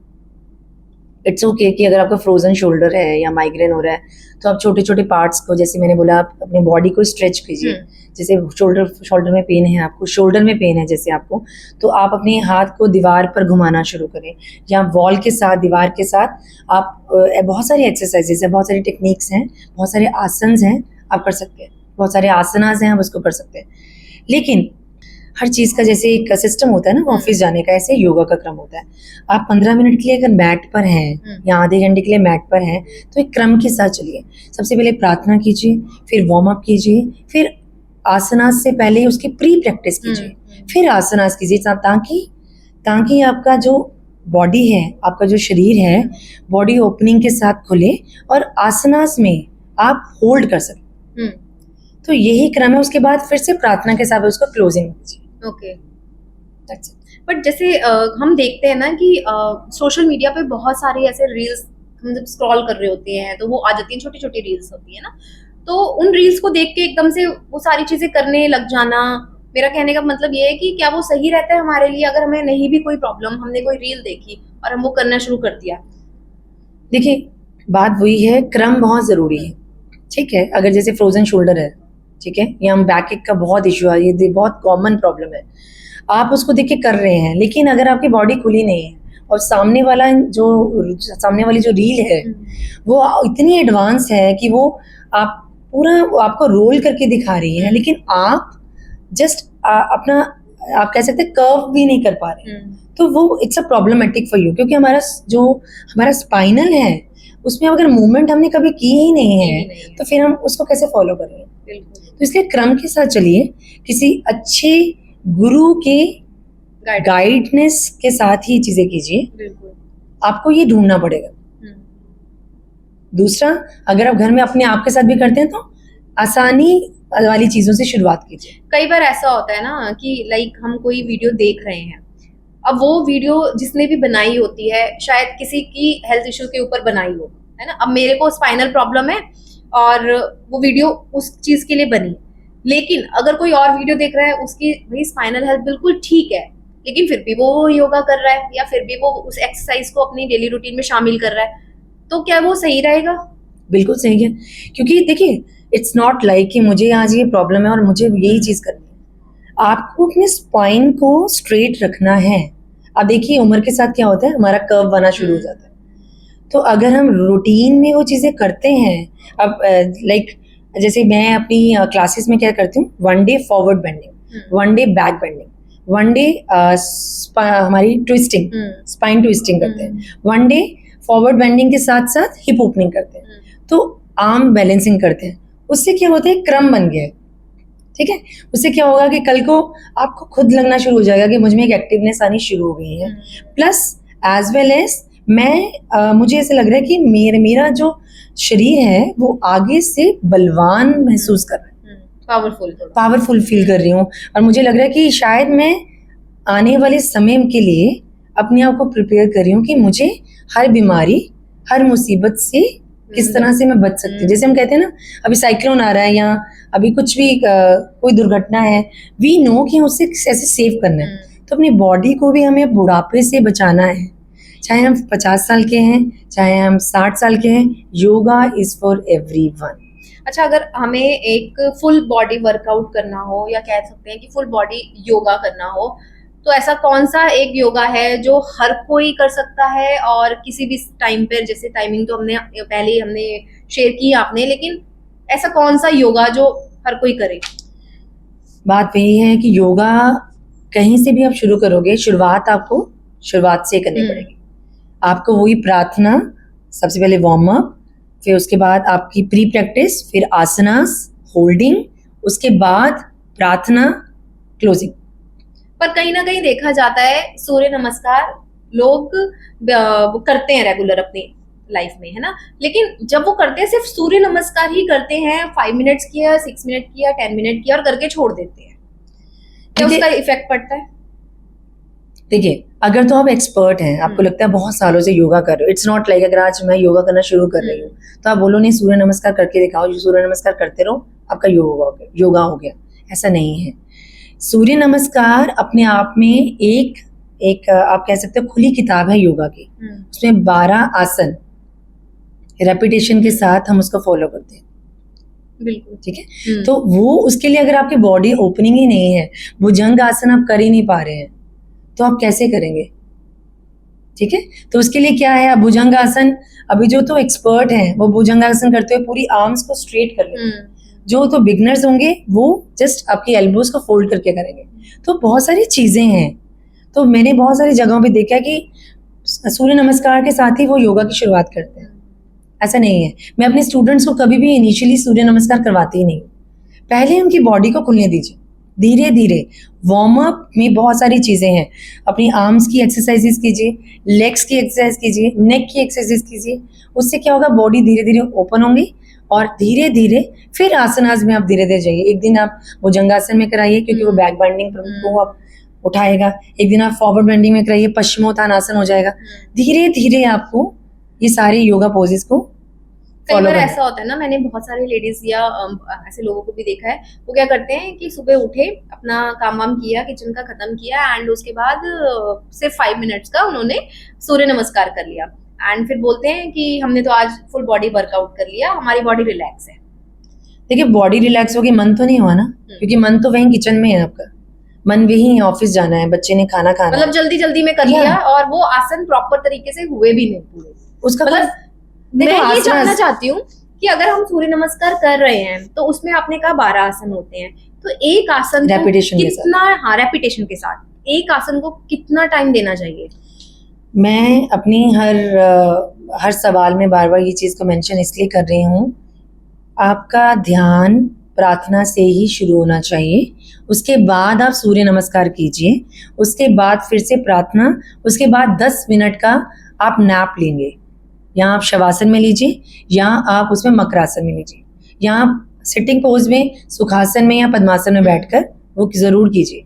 इट्स ओके कि अगर आपका फ्रोजन शोल्डर है या माइग्रेन हो रहा है, तो आप छोटे छोटे पार्ट्स को, जैसे मैंने बोला, आप अपने बॉडी को स्ट्रेच कीजिए। जैसे शोल्डर में पेन है आपको, शोल्डर में पेन है जैसे आपको, तो आप अपने हाथ को दीवार पर घुमाना शुरू करें, या वॉल के साथ, दीवार के साथ आप बहुत सारी एक्सरसाइजेज है, बहुत सारी टेक्निक्स हैं, बहुत सारे आसन्स हैं, आप कर सकते हैं, बहुत सारे आसनास हैं, आप उसको कर सकते हैं। लेकिन हर चीज़ का जैसे एक सिस्टम होता है ना ऑफिस जाने का, ऐसे योगा का क्रम होता है। आप 15 मिनट के लिए अगर मैट पर हैं या आधे घंटे के लिए मैट पर हैं, तो एक क्रम के साथ चलिए। सबसे पहले प्रार्थना कीजिए, फिर वार्म अप कीजिए, फिर आसनास से पहले उसकी प्री प्रैक्टिस कीजिए, फिर आसनास कीजिए, ताकि आपका जो बॉडी है, आपका जो शरीर है, बॉडी ओपनिंग के साथ खुले और आसनास में आप होल्ड कर सकें। तो यही क्रम है। उसके बाद फिर से प्रार्थना के साथ उसको क्लोजिंग कीजिए। ओके, बट जैसे हम देखते हैं ना कि सोशल मीडिया पे बहुत सारे ऐसे रील्स हम जब स्क्रॉल कर रहे होते हैं तो वो आ जाती हैं, छोटी छोटी रील्स होती है ना, तो उन रील्स को देख के एकदम से वो सारी चीजें करने लग जाना, मेरा कहने का मतलब ये है कि क्या वो सही रहता है हमारे लिए? अगर हमें नहीं भी कोई प्रॉब्लम, हमने कोई रील देखी और हम वो करना शुरू कर दिया। देखिए, बात वही है, क्रम बहुत जरूरी है। ठीक है, अगर जैसे फ्रोजन शोल्डर है, ठीक है, या हम बैक एक का बहुत इशू है, ये बहुत कॉमन प्रॉब्लम है, आप उसको देख के कर रहे हैं, लेकिन अगर आपकी बॉडी खुली नहीं है और सामने वाली जो रील है वो इतनी एडवांस है कि वो आपको रोल करके दिखा रही है, लेकिन आप जस्ट अपना आप कह सकते हैं कर्व भी नहीं कर पा रहे हैं, तो वो it's a problematic for you, क्योंकि हमारा स्पाइनल है उसमें अगर मूवमेंट हमने कभी की ही नहीं है तो फिर हम उसको कैसे फॉलो करेंगे। तो इसलिए क्रम के साथ चलिए, किसी अच्छे गुरु के गाइडनेस के साथ ही चीजें कीजिए, आपको ये ढूंढना पड़ेगा। दूसरा, अगर आप घर में अपने आप के साथ भी करते हैं तो आसानी वाली चीजों से शुरुआत कीजिए। कई बार ऐसा होता है ना कि लाइक हम कोई वीडियो देख रहे हैं, अब वो वीडियो जिसने भी बनाई होती है शायद किसी की हेल्थ इश्यू के ऊपर बनाई हो, है ना। अब मेरे को स्पाइनल प्रॉब्लम है और वो वीडियो उस चीज के लिए बनी, लेकिन अगर कोई और वीडियो देख रहा है उसकी भाई स्पाइनल हेल्थ बिल्कुल ठीक है, लेकिन फिर भी वो योगा कर रहा है या फिर भी वो उस एक्सरसाइज को अपनी डेली रूटीन में शामिल कर रहा है, तो क्या वो सही रहेगा? बिल्कुल सही है, क्योंकि देखिए इट्स नॉट लाइक कि मुझे आज ये प्रॉब्लम है और मुझे यही चीज करनी है। आपको अपने स्पाइन को स्ट्रेट रखना है। अब देखिए उम्र के साथ क्या होता है, हमारा कर्व बना शुरू हो जाता है, तो अगर हम रूटीन में वो चीजें करते हैं, अब लाइक जैसे मैं अपनी क्लासेस में क्या करती हूँ, 1 day forward bending, 1 day back bending, 1 day हमारी ट्विस्टिंग, स्पाइन ट्विस्टिंग करते हैं, 1 डे फॉरवर्ड बेंडिंग के साथ साथ हिप ओपनिंग करते हैं, तो आर्म बैलेंसिंग करते हैं। उससे क्या होता है, क्रम बन गया है, ठीक है। उससे क्या होगा कि कल को आपको खुद लगना शुरू हो जाएगा कि मुझ में एक एक्टिवनेस आनी शुरू हो गई है। प्लस एज वेल एज मुझे ऐसे लग रहा है कि मेरा जो शरीर है वो आगे से बलवान महसूस कर रहा है, पावरफुल फील कर रही हूँ, और मुझे लग रहा है कि शायद मैं आने वाले समय के लिए अपने आप को प्रिपेयर कर रही हूँ कि मुझे हर बीमारी, हर मुसीबत से किस तरह से मैं बच सकती हूँ। जैसे हम कहते हैं ना, अभी साइक्लोन आ रहा है या अभी कुछ भी कोई दुर्घटना है, वी नो कि उससे कैसे सेव करना है। तो अपनी बॉडी को भी हमें बुढ़ापे से बचाना है, चाहे हम 50 साल के हैं, चाहे हम 60 साल के हैं। Yoga is for everyone. अच्छा, अगर हमें एक फुल बॉडी वर्कआउट करना हो या कह सकते हैं कि फुल बॉडी योगा करना हो, तो ऐसा कौन सा एक योगा है जो हर कोई कर सकता है और किसी भी टाइम पर, जैसे टाइमिंग तो हमने पहले ही हमने शेयर की आपने, लेकिन ऐसा कौन सा योगा जो हर कोई करे? बात वही है कि योगा कहीं से भी आप शुरू करोगे, शुरुआत आपको शुरुआत से करनी पड़ेगी। आपको वही प्रार्थना, सबसे पहले वार्म अप, फिर उसके बाद आपकी प्री प्रैक्टिस, फिर आसनास, होल्डिंग, उसके बाद प्रार्थना, क्लोजिंग। पर कहीं ना कहीं देखा जाता है सूर्य नमस्कार लोग करते हैं रेगुलर अपनी लाइफ में, है ना, लेकिन जब वो करते हैं सिर्फ सूर्य नमस्कार ही करते हैं, 5 मिनट्स किया, 6 मिनट किया, 10 मिनट किया और करके छोड़ देते हैं, क्या उसका इफेक्ट पड़ता है? देखिए, अगर तो आप एक्सपर्ट हैं, आपको लगता है बहुत सालों से योगा कर रहे हो, इट्स नॉट लाइक अगर आज मैं योगा करना शुरू कर रही हूँ तो आप बोलो नहीं सूर्य नमस्कार करके दिखाओ, सूर्य नमस्कार करते रहो आपका योगा हो गया। ऐसा नहीं है। सूर्य नमस्कार अपने आप में एक आप कह सकते हो खुली किताब है योगा की। उसमें 12 आसन रेपिटेशन के साथ हम उसको फॉलो करते हैं, बिल्कुल ठीक है। तो वो उसके लिए अगर आपकी बॉडी ओपनिंग ही नहीं है, भुजंग आसन आप कर ही नहीं पा रहे हैं, तो आप कैसे करेंगे, ठीक है। तो उसके लिए क्या है, आप भुजंग आसन, अभी जो तो एक्सपर्ट हैं वो भुजंग आसन करते हुए पूरी आर्म्स को स्ट्रेट कर लेते हैं। जो तो बिगनर्स होंगे वो जस्ट आपकी एल्बोज को फोल्ड करके करेंगे। तो बहुत सारी चीजें हैं। तो मैंने बहुत सारी जगहों पे देखा कि सूर्य नमस्कार के साथ ही वो योगा की शुरुआत करते हैं। ऐसा नहीं है। मैं अपने स्टूडेंट्स को कभी भी इनिशियली सूर्य नमस्कार करवाती ही नहीं। पहले उनकी बॉडी को खुलने दीजिए, धीरे धीरे। वार्म अप में बहुत सारी चीजें हैं। अपनी आर्म्स की एक्सरसाइजेस कीजिए, लेग्स की एक्सरसाइज कीजिए, नेक की एक्सरसाइज कीजिए। उससे क्या होगा, बॉडी धीरे धीरे ओपन होंगी और धीरे धीरे फिर आसनास में आप धीरे धीरे जाइए। एक दिन आप भुजंगासन में कराइए क्योंकि वो बैक बेंडिंग को आप उठाएगा। एक दिन आप फॉरवर्ड बेंडिंग में कराइए, पश्चिमोत्थानासन हो जाएगा। धीरे धीरे आपको ये सारे योगा पोजेस को कई बार ऐसा होता है ना, मैंने बहुत सारे लेडीज या ऐसे लोगों को भी देखा है, वो क्या करते हैं कि सुबह उठे, अपना काम वाम किया, किचन का खत्म किया एंड उसके बाद सिर्फ 5 मिनट्स का उन्होंने सूर्य नमस्कार कर लिया एंड फिर बोलते हैं कि हमने तो आज फुल बॉडी वर्कआउट कर लिया, हमारी बॉडी रिलैक्स है। देखिए, बॉडी रिलैक्स होगी, मन तो नहीं हुआ ना, क्योंकि मन तो वहीं किचन में है। आपका मन वही है, ऑफिस जाना है, बच्चे ने खाना खाना, मतलब जल्दी जल्दी में कर लिया और वो आसन प्रॉपर तरीके से हुए भी नहीं पूरे। उसका मतलब मैं ये जानना चाहती हूँ कि अगर हम सूर्य नमस्कार कर रहे हैं तो उसमें आपने कहा 12 आसन होते हैं, तो एक आसन को Repetition के साथ। कितना, हाँ रेपिटेशन के साथ, एक आसन को कितना टाइम देना चाहिए? मैं अपनी हर सवाल में बार बार ये चीज़ को मेंशन इसलिए कर रही हूँ, आपका ध्यान प्रार्थना से ही शुरू होना चाहिए, उसके बाद आप सूर्य नमस्कार कीजिए, उसके बाद फिर से प्रार्थना, उसके बाद 10 मिनट का आप नैप लेंगे, या आप शवासन में लीजिए या आप उसमें मकरासन में लीजिए, या आप सिटिंग पोज में सुखासन में या पद्मासन में बैठकर वो ज़रूर कीजिए।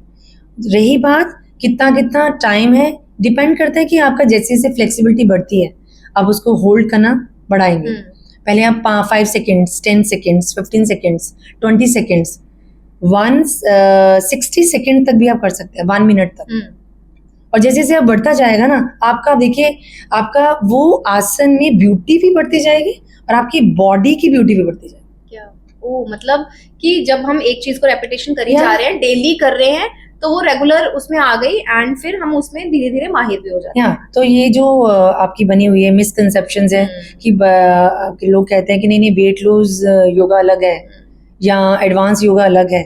रही बात कितना कितना टाइम है, डिपेंड करता है कि आपका जैसे जैसे फ्लेक्सिबिलिटी बढ़ती है आप उसको होल्ड करना बढ़ाएंगे। पहले आप 5 seconds, 10 seconds, 15 seconds, 20 seconds, 60 second तक भी आप कर सकते हैं, 1 मिनट तक। और जैसे जैसे आप बढ़ता जाएगा ना, आपका देखिए आपका वो आसन में ब्यूटी भी बढ़ती जाएगी और आपकी बॉडी की ब्यूटी भी बढ़ती जाएगी। क्या ओ मतलब कि जब हम एक चीज को रेपिटेशन करी Yeah. जा रहे हैं, डेली कर रहे हैं, तो वो रेगुलर उसमें आ गई एंड फिर हम उसमें धीरे धीरे माहिर भी हो जाते हैं। हाँ, तो ये जो आपकी बनी हुई है मिसकंसेप्शंस है कि कि लोग कहते हैं कि नहीं वेट लूज योगा अलग है या एडवांस योगा अलग है।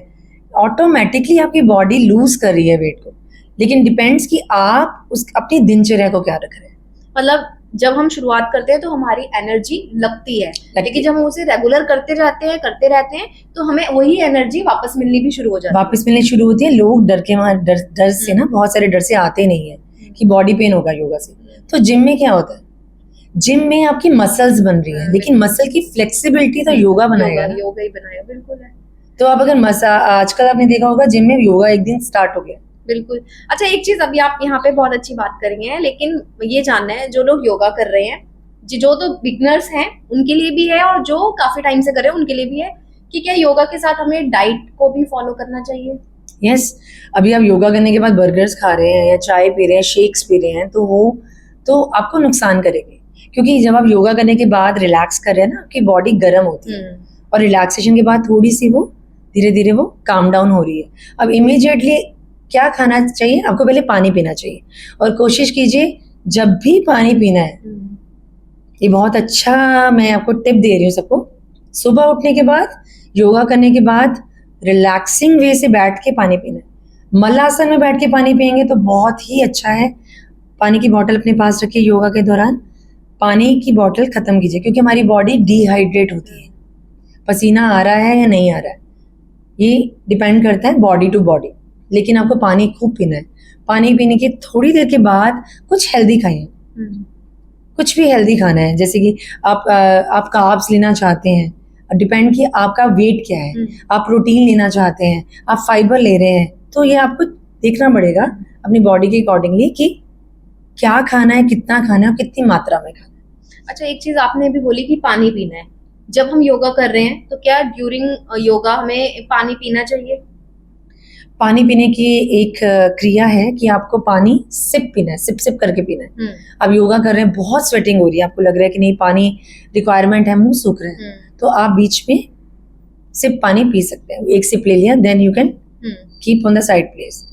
ऑटोमेटिकली आपकी बॉडी लूज कर रही है वेट को, लेकिन डिपेंड्स कि आप उस अपनी दिनचर्या को क्या रख रहे हैं। मतलब जब हम शुरुआत करते हैं तो हमारी एनर्जी लगती है, लेकिन जब हम उसे रेगुलर करते रहते हैं तो हमें वही एनर्जी वापस मिलनी भी शुरू हो जाती है। वापस मिलनी शुरू होती है। लोग डर से ना, बहुत सारे डर से आते नहीं है कि बॉडी पेन होगा योगा से। तो जिम में क्या होता है, जिम में आपकी मसल्स बन रही है, लेकिन मसल की फ्लेक्सिबिलिटी तो योगा बनाएगा ना। योगा ही बनाएगा, बिल्कुल है। तो आप अगर आजकल आपने देखा होगा जिम में योगा एक दिन स्टार्ट हो गया, बिल्कुल। अच्छा, एक चीज अभी आप यहाँ पे बहुत अच्छी बात कर रही हैं, लेकिन ये जानना है जो लोग योगा कर रहे हैं, जो तो बिगनर्स हैं उनके लिए भी है और जो काफी टाइम से कर रहे हैं उनके लिए भी है, कि क्या योगा के साथ हमें डाइट को भी फॉलो करना चाहिए? यस। अभी आप योगा करने के बाद बर्गर्स खा रहे हैं या चाय पी रहे हैं, शेक्स पी रहे हैं, तो वो तो आपको नुकसान करेंगे, क्योंकि जब आप योगा करने के बाद रिलैक्स कर रहे हैं ना, आपकी बॉडी गर्म होती है और रिलैक्सेशन के बाद थोड़ी सी वो धीरे धीरे वो काम डाउन हो रही है। अब इमीडिएटली क्या खाना चाहिए, आपको पहले पानी पीना चाहिए, और कोशिश कीजिए जब भी पानी पीना है, ये बहुत अच्छा मैं आपको टिप दे रही हूँ सबको, सुबह उठने के बाद, योगा करने के बाद रिलैक्सिंग वे से बैठ के पानी पीना है। मल्लासन में बैठ के पानी पियेंगे तो बहुत ही अच्छा है। पानी की बोतल अपने पास रखिए, योगा के दौरान पानी की बोतल खत्म कीजिए, क्योंकि हमारी बॉडी डिहाइड्रेट होती है, पसीना आ रहा है या नहीं आ रहा है ये डिपेंड करता है बॉडी टू बॉडी, लेकिन आपको पानी खूब पीना है। पानी पीने के थोड़ी देर के बाद कुछ हेल्दी खाइए, कुछ भी हेल्दी खाना है, जैसे कि आप कार्ब्स लेना चाहते हैं, डिपेंड कि आपका वेट क्या है, आप प्रोटीन लेना चाहते हैं, आप फाइबर ले रहे हैं, तो ये आपको देखना पड़ेगा अपनी बॉडी के अकॉर्डिंगली कि क्या खाना है, कितना खाना है और कितनी मात्रा में खाना है। अच्छा, एक चीज आपने भी बोली कि पानी पीना है, जब हम योगा कर रहे हैं तो क्या ड्यूरिंग योगा हमें पानी पीना चाहिए? पानी पीने की एक क्रिया है कि आपको पानी सिप पीना है, सिप सिप करके पीना है। आप योगा कर रहे हैं, बहुत स्वेटिंग हो रही है, आपको लग रहा है कि नहीं पानी रिक्वायरमेंट है, मुंह सूख रहे हैं, तो आप बीच में सिप पानी पी सकते हैं। एक सिप ले लिया, then you can keep on the side place.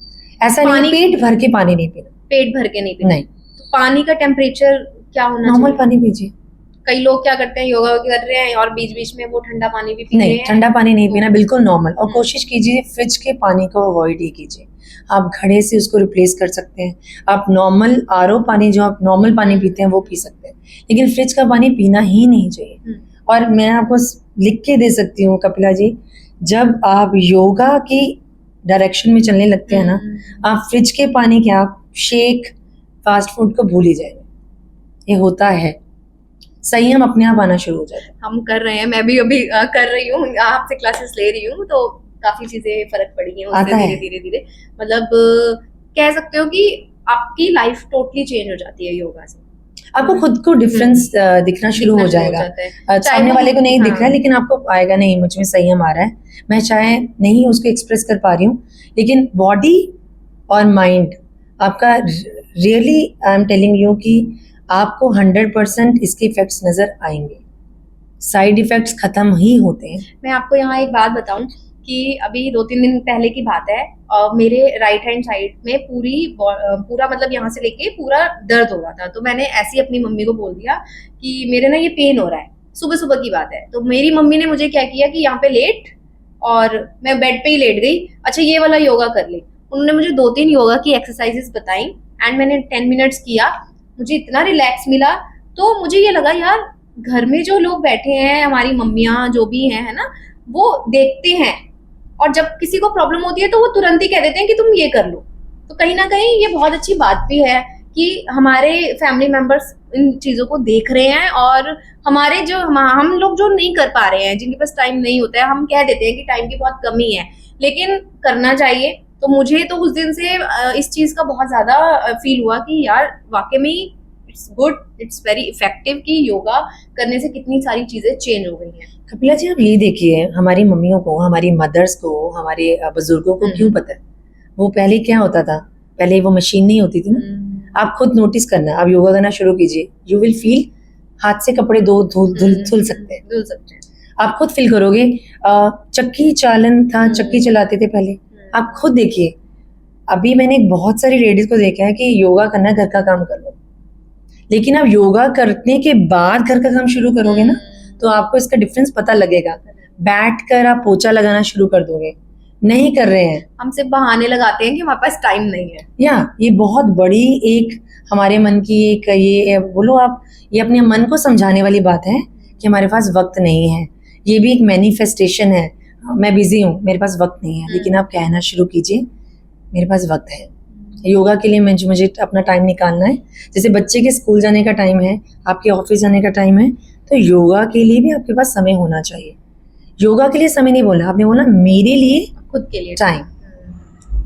ऐसा नहीं पेट भर के पानी नहीं पीना, पेट भर के नहीं पीना। नहीं। तो पानी का टेम्परेचर क्या होना चाहिए? नॉर्मल पानी पीजिए। कई लोग क्या करते हैं, योगा कर रहे हैं और बीच बीच में वो ठंडा पानी भी पी रहे नहीं, हैं। ठंडा पानी नहीं पीना, बिल्कुल नॉर्मल। और कोशिश कीजिए फ्रिज के पानी को अवॉइड ही कीजिए, आप घड़े से उसको रिप्लेस कर सकते हैं। आप नॉर्मल आरओ पानी, जो आप नॉर्मल पानी पीते हैं वो पी सकते हैं, लेकिन फ्रिज का पानी पीना ही नहीं चाहिए। और मैं आपको लिख के दे सकती हूँ कपिला जी, जब आप योगा की डायरेक्शन में चलने लगते हैं ना, आप फ्रिज के पानी के, आप शेक फास्ट फूड को भूल ही जाएंगे। ये होता है, संयम अपने आप आना शुरू हो जाता है। हम कर रहे हैं, मैं भी अभी कर रही हूँ, आपसे क्लासेस ले रही हूँ, तो काफी चीजें फर्क पड़ी हैं उससे धीरे धीरे धीरे। मतलब कह सकते हो कि आपकी लाइफ टोटली चेंज हो जाती है योगा से। आपको खुद को डिफरेंस दिखना शुरू हो जाएगा। सामने वाले को नहीं दिख रहा है, लेकिन आपको आएगा नहीं मुझ में संयम आ रहा है, मैं चाहे नहीं उसको एक्सप्रेस कर पा रही हूँ, लेकिन बॉडी और माइंड आपका really I am telling you कि आपको 100% इसके इफेक्ट्स नजर आएंगे। साइड इफेक्ट्स खत्म ही होते हैं। मैं आपको यहाँ एक बात बताऊं कि अभी 2-3 दिन पहले की बात है, मेरे राइट हैंड साइड में पूरा मतलब यहाँ से लेके पूरा दर्द हो रहा था। तो मैंने ऐसे ही अपनी मम्मी को बोल दिया कि मेरे ना ये पेन हो रहा है, सुबह सुबह की बात है, तो मेरी मम्मी ने मुझे क्या किया कि यहाँ पे लेट, और मैं बेड पे ही लेट गई, अच्छा ये वाला योगा कर ले। उन्होंने मुझे 2-3 योगा की एक्सरसाइजेस बताई एंड मैंने 10 मिनट्स किया, मुझे इतना रिलैक्स मिला। तो मुझे ये लगा यार, घर में जो लोग बैठे हैं, हमारी मम्मियाँ जो भी हैं, है ना, वो देखते हैं, और जब किसी को प्रॉब्लम होती है तो वो तुरंत ही कह देते हैं कि तुम ये कर लो। तो कहीं ना कहीं ये बहुत अच्छी बात भी है कि हमारे फैमिली मेंबर्स इन चीजों को देख रहे हैं, और हमारे जो हम लोग जो नहीं कर पा रहे हैं, जिनके पास टाइम नहीं होता है, हम कह देते हैं कि टाइम की बहुत कमी है, लेकिन करना चाहिए। तो मुझे तो उस दिन से इस चीज का बहुत ज्यादा फील हुआ कि यार वाकई में it's good, it's very effective कि योगा करने से कितनी सारी चीजें चेंज हो गई हैं। कपिला जी, आप ये देखिए, हमारी मम्मियों को, हमारी मदर्स को, हमारे बुजुर्गों को क्यों पता है? वो पहले क्या होता था, पहले वो मशीन नहीं होती थी ना। आप खुद नोटिस करना, आप योगा करना शुरू कीजिए, यू विल फील हाथ से कपड़े धुल सकते हैं, धुल सकते हैं। आप खुद फील करोगे। चक्की चालन था, चक्की चलाते थे पहले, आप खुद देखिए। अभी मैंने बहुत सारी लेडीज को देखा है कि योगा करना है, घर का काम कर लो, लेकिन आप योगा करने के बाद घर का काम शुरू करोगे ना, तो आपको इसका डिफरेंस पता लगेगा। बैठ कर आप पोछा लगाना शुरू कर दोगे, नहीं कर रहे हैं, हम सिर्फ बहाने लगाते हैं कि हमारे पास टाइम नहीं है। या ये बहुत बड़ी एक हमारे मन की एक ये बोलो आप, ये अपने मन को समझाने वाली बात है कि हमारे पास वक्त नहीं है। ये भी एक मैनिफेस्टेशन है, मैं बिजी हूँ, मेरे पास वक्त नहीं है, लेकिन आप कहना शुरू कीजिए मेरे पास वक्त है। योगा के लिए मुझे अपना टाइम निकालना है। जैसे बच्चे के स्कूल जाने का टाइम है, आपके ऑफिस जाने का टाइम है, तो योगा के लिए भी आपके पास समय होना चाहिए। योगा के लिए समय नहीं बोला आपने, बोला मेरे लिए खुद के लिए टाइम,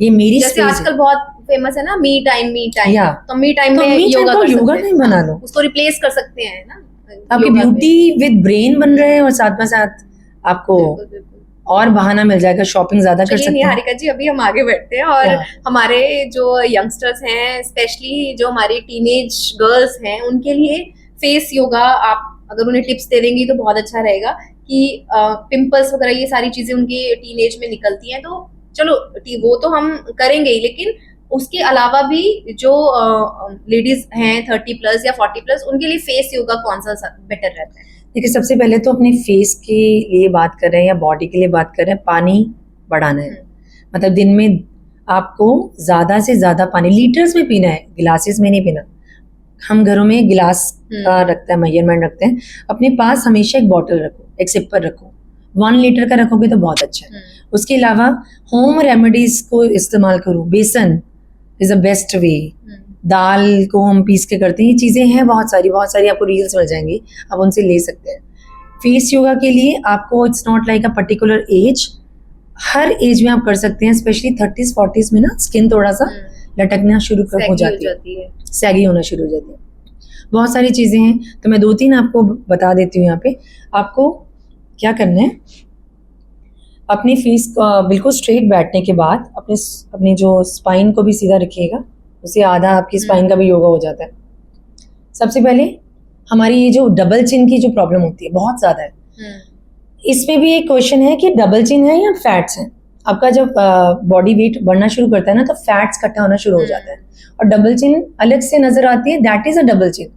ये मेरी जैसे स्पेस आजकल बहुत फेमस है ना, मी टाइम। या तो मी टाइम तो में me time योगा को कर योगा सकते टाइम हैं, बना लो। उसको रिप्लेस कर सकते हैं ना, आपकी योगा में। ब्यूटी विद ब्रेन बन रहे हैं, और साथ में साथ आपको बिल्कुल, बिल्कुल। और बहाना मिल जाएगा, शॉपिंग ज्यादा कर चलिए सकते हैं। निहारिका जी, अभी हम आगे बढ़ते हैं, और क्या? हमारे जो यंगस्टर्स हैं, स्पेशली जो हमारी टीनेज गर्ल्स हैं, उनके लिए फेस योगा आप अगर उन्हें टिप्स दे देंगी तो बहुत अच्छा रहेगा कि पिंपल्स वगैरह ये सारी चीजें उनके टीनेज में निकलती हैं। तो चलो वो तो हम करेंगे ही, लेकिन उसके अलावा भी जो लेडीज हैं 30+ या 40+, उनके लिए फेस योगा कौन सा बेटर रहता है? देखिए, सबसे पहले तो अपने फेस के लिए बात कर रहे हैं या बॉडी के लिए बात कर रहे हैं, पानी बढ़ाना है। मतलब दिन में आपको ज्यादा से ज्यादा पानी लीटर्स में पीना है, गिलासेस में नहीं पीना। हम घरों में गिलास का रखते हैं, मेजरमेंट रखते हैं, अपने पास हमेशा एक बॉटल रखो, एक सिपर रखो। 1 लीटर का रखोगे तो बहुत अच्छा है। उसके अलावा होम रेमेडीज को इस्तेमाल करो। बेसन इज द बेस्ट वे। दाल को हम पीस के करते हैं, ये चीजें हैं बहुत सारी आपको रील्स मिल जाएंगी, आप उनसे ले सकते हैं। फेस योगा के लिए आपको it's not like a particular age, हर एज में आप कर सकते हैं। स्पेशली 30s 40s में ना स्किन थोड़ा सा लटकना शुरू हो जाती है, सैगी होना शुरू हो जाती है। बहुत सारी चीजें हैं, तो मैं 2-3 आपको बता देती हूँ। यहाँ पे आपको क्या करना है, अपनी फेस बिल्कुल स्ट्रेट बैठने के बाद अपने जो स्पाइन को भी सीधा रखिएगा, उससे आधा आपकी स्पाइन का भी योगा हो जाता है। सबसे पहले हमारी ये जो डबल चिन की जो प्रॉब्लम होती है बहुत ज्यादा है, इसमें भी एक क्वेश्चन है कि डबल चिन है या फैट्स है। आपका जब बॉडी वेट बढ़ना शुरू करता है ना, तो फैट्स इकट्ठा होना शुरू हो जाता है, और डबल चिन अलग से नजर आती है, that is a double chin.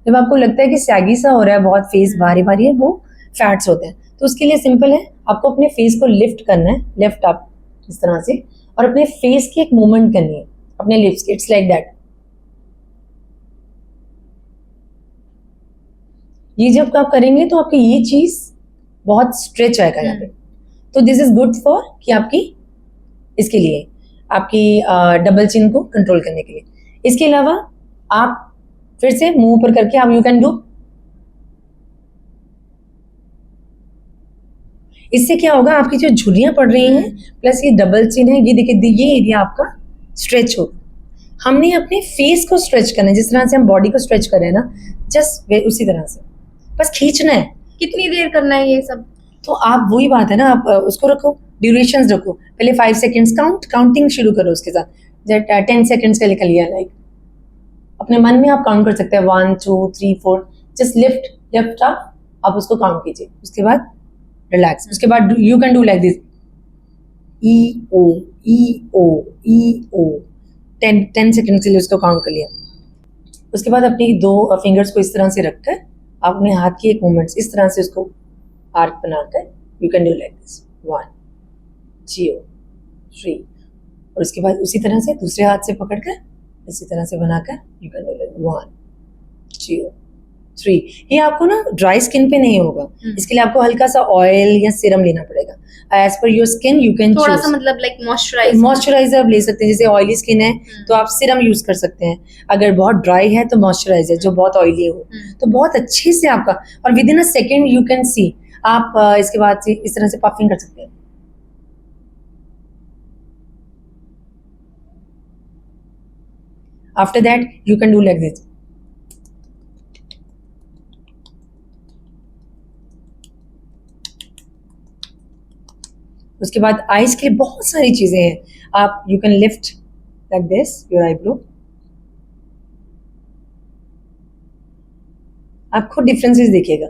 जब आपको लगता है कि सैगी सा हो रहा है, बहुत फेस भारी भारी है, वो फैट्स होते हैं। तो उसके लिए सिंपल है, आपको अपने फेस को लिफ्ट करना है, लेफ्ट अप इस तरह से, और अपने फेस की एक मूवमेंट करनी है अपने लिप्स, इट्स लाइक दैट। ये जब आप करेंगे तो आपकी ये चीज बहुत स्ट्रेच आएगा यहाँ पे। तो दिस इज गुड फॉर कि आपकी इसके लिए आपकी डबल चिन को कंट्रोल करने के लिए। इसके अलावा आप फिर से मुंह पर करके आप यू कैन डू, इससे क्या होगा, आपकी जो झुर्रियां पड़ रही हैं प्लस ये डबल चिन है, ये देखिए ये एरिया आपका स्ट्रेच होगा। हमने अपने फेस को स्ट्रेच करना है, जिस तरह से हम बॉडी को स्ट्रेच कर रहे हैं ना, जस्ट उसी तरह से बस खींचना है। कितनी देर करना है ये सब? तो आप वही बात है ना, आप उसको रखो, ड्यूरेशंस रखो। पहले 5 सेकेंड्स काउंटिंग शुरू करो, उसके साथ 10 सेकेंड्स का लिख लिया, लाइक अपने मन में आप काउंट कर सकते हैं 1 2 3 4, जस्ट लिफ्ट आप उसको काउंट कीजिए। उसके बाद रिलैक्स, उसके बाद you can do like this, E O E O E O, 10 second के लिए उसको काउंट कर लिया। उसके बाद अपनी 2 फिंगर्स को इस तरह से रखकर आप अपने हाथ की एक मूवमेंट्स इस तरह से उसको आर्क बनाकर you can do like this 1 2 3 और उसके बाद उसी तरह से दूसरे हाथ से पकड़कर इसी तरह से बनाकर यू कैन डू लाइक 1 2 3। ये आपको ना ड्राई स्किन पे नहीं होगा, इसके लिए आपको हल्का सा ऑयल या सीरम लेना पड़ेगा as per your skin. You can थोड़ा सा मतलब लाइक मॉइस्चराइजर आप ले सकते हैं, जैसे ऑयली स्किन है तो आप सीरम यूज कर सकते हैं, अगर बहुत ड्राई है तो मॉइस्चराइजर जो बहुत ऑयली हो तो बहुत अच्छे से आपका, और with in a second you can see आप इसके बाद से इस तरह से पफिंग कर सकते हैं। After that you can do like this. उसके बाद आईज के लिए बहुत सारी चीजें हैं, आप you can lift like this your eyebrow, आप खुद डिफरेंसेस देखिएगा।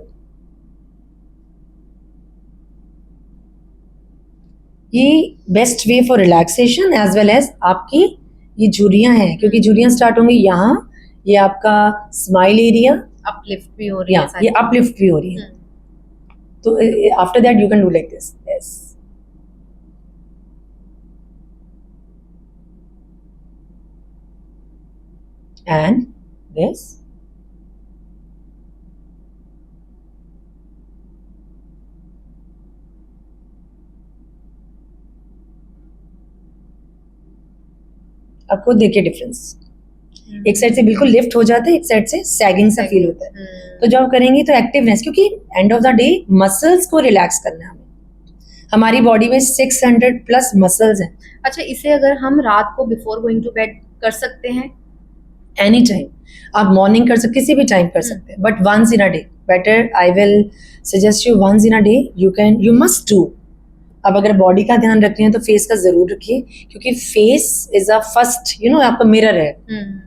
ये best way for relaxation as well as आपकी ये झुर्रियां हैं, क्योंकि झुर्रियां स्टार्ट होंगी यहाँ, ये आपका स्माइल एरिया अपलिफ्ट भी हो रही है, ये अपलिफ्ट भी हो रही है। तो after that you can do like this, yes and this, आपको देखिए डिफरेंस, एक साइड से बिल्कुल लिफ्ट हो जाता है, एक साइड से सैगिंग सा फील होता है। तो जब आप करेंगे तो एक्टिवनेस, क्योंकि end of the day muscles को रिलैक्स करना है हमें, हमारी बॉडी में 600 प्लस मसल्स हैं। अच्छा, इसे अगर हम रात को बिफोर गोइंग टू बेड कर सकते हैं? एनी टाइम, आप मॉर्निंग कर सकते, किसी भी टाइम कर सकते हैं, but once in a day better. I will suggest you once in a day you must do. अब अगर बॉडी का ध्यान रख रहे हैं तो फेस का जरूर रखिए, क्योंकि फेस इज अ फर्स्ट आपका मिरर है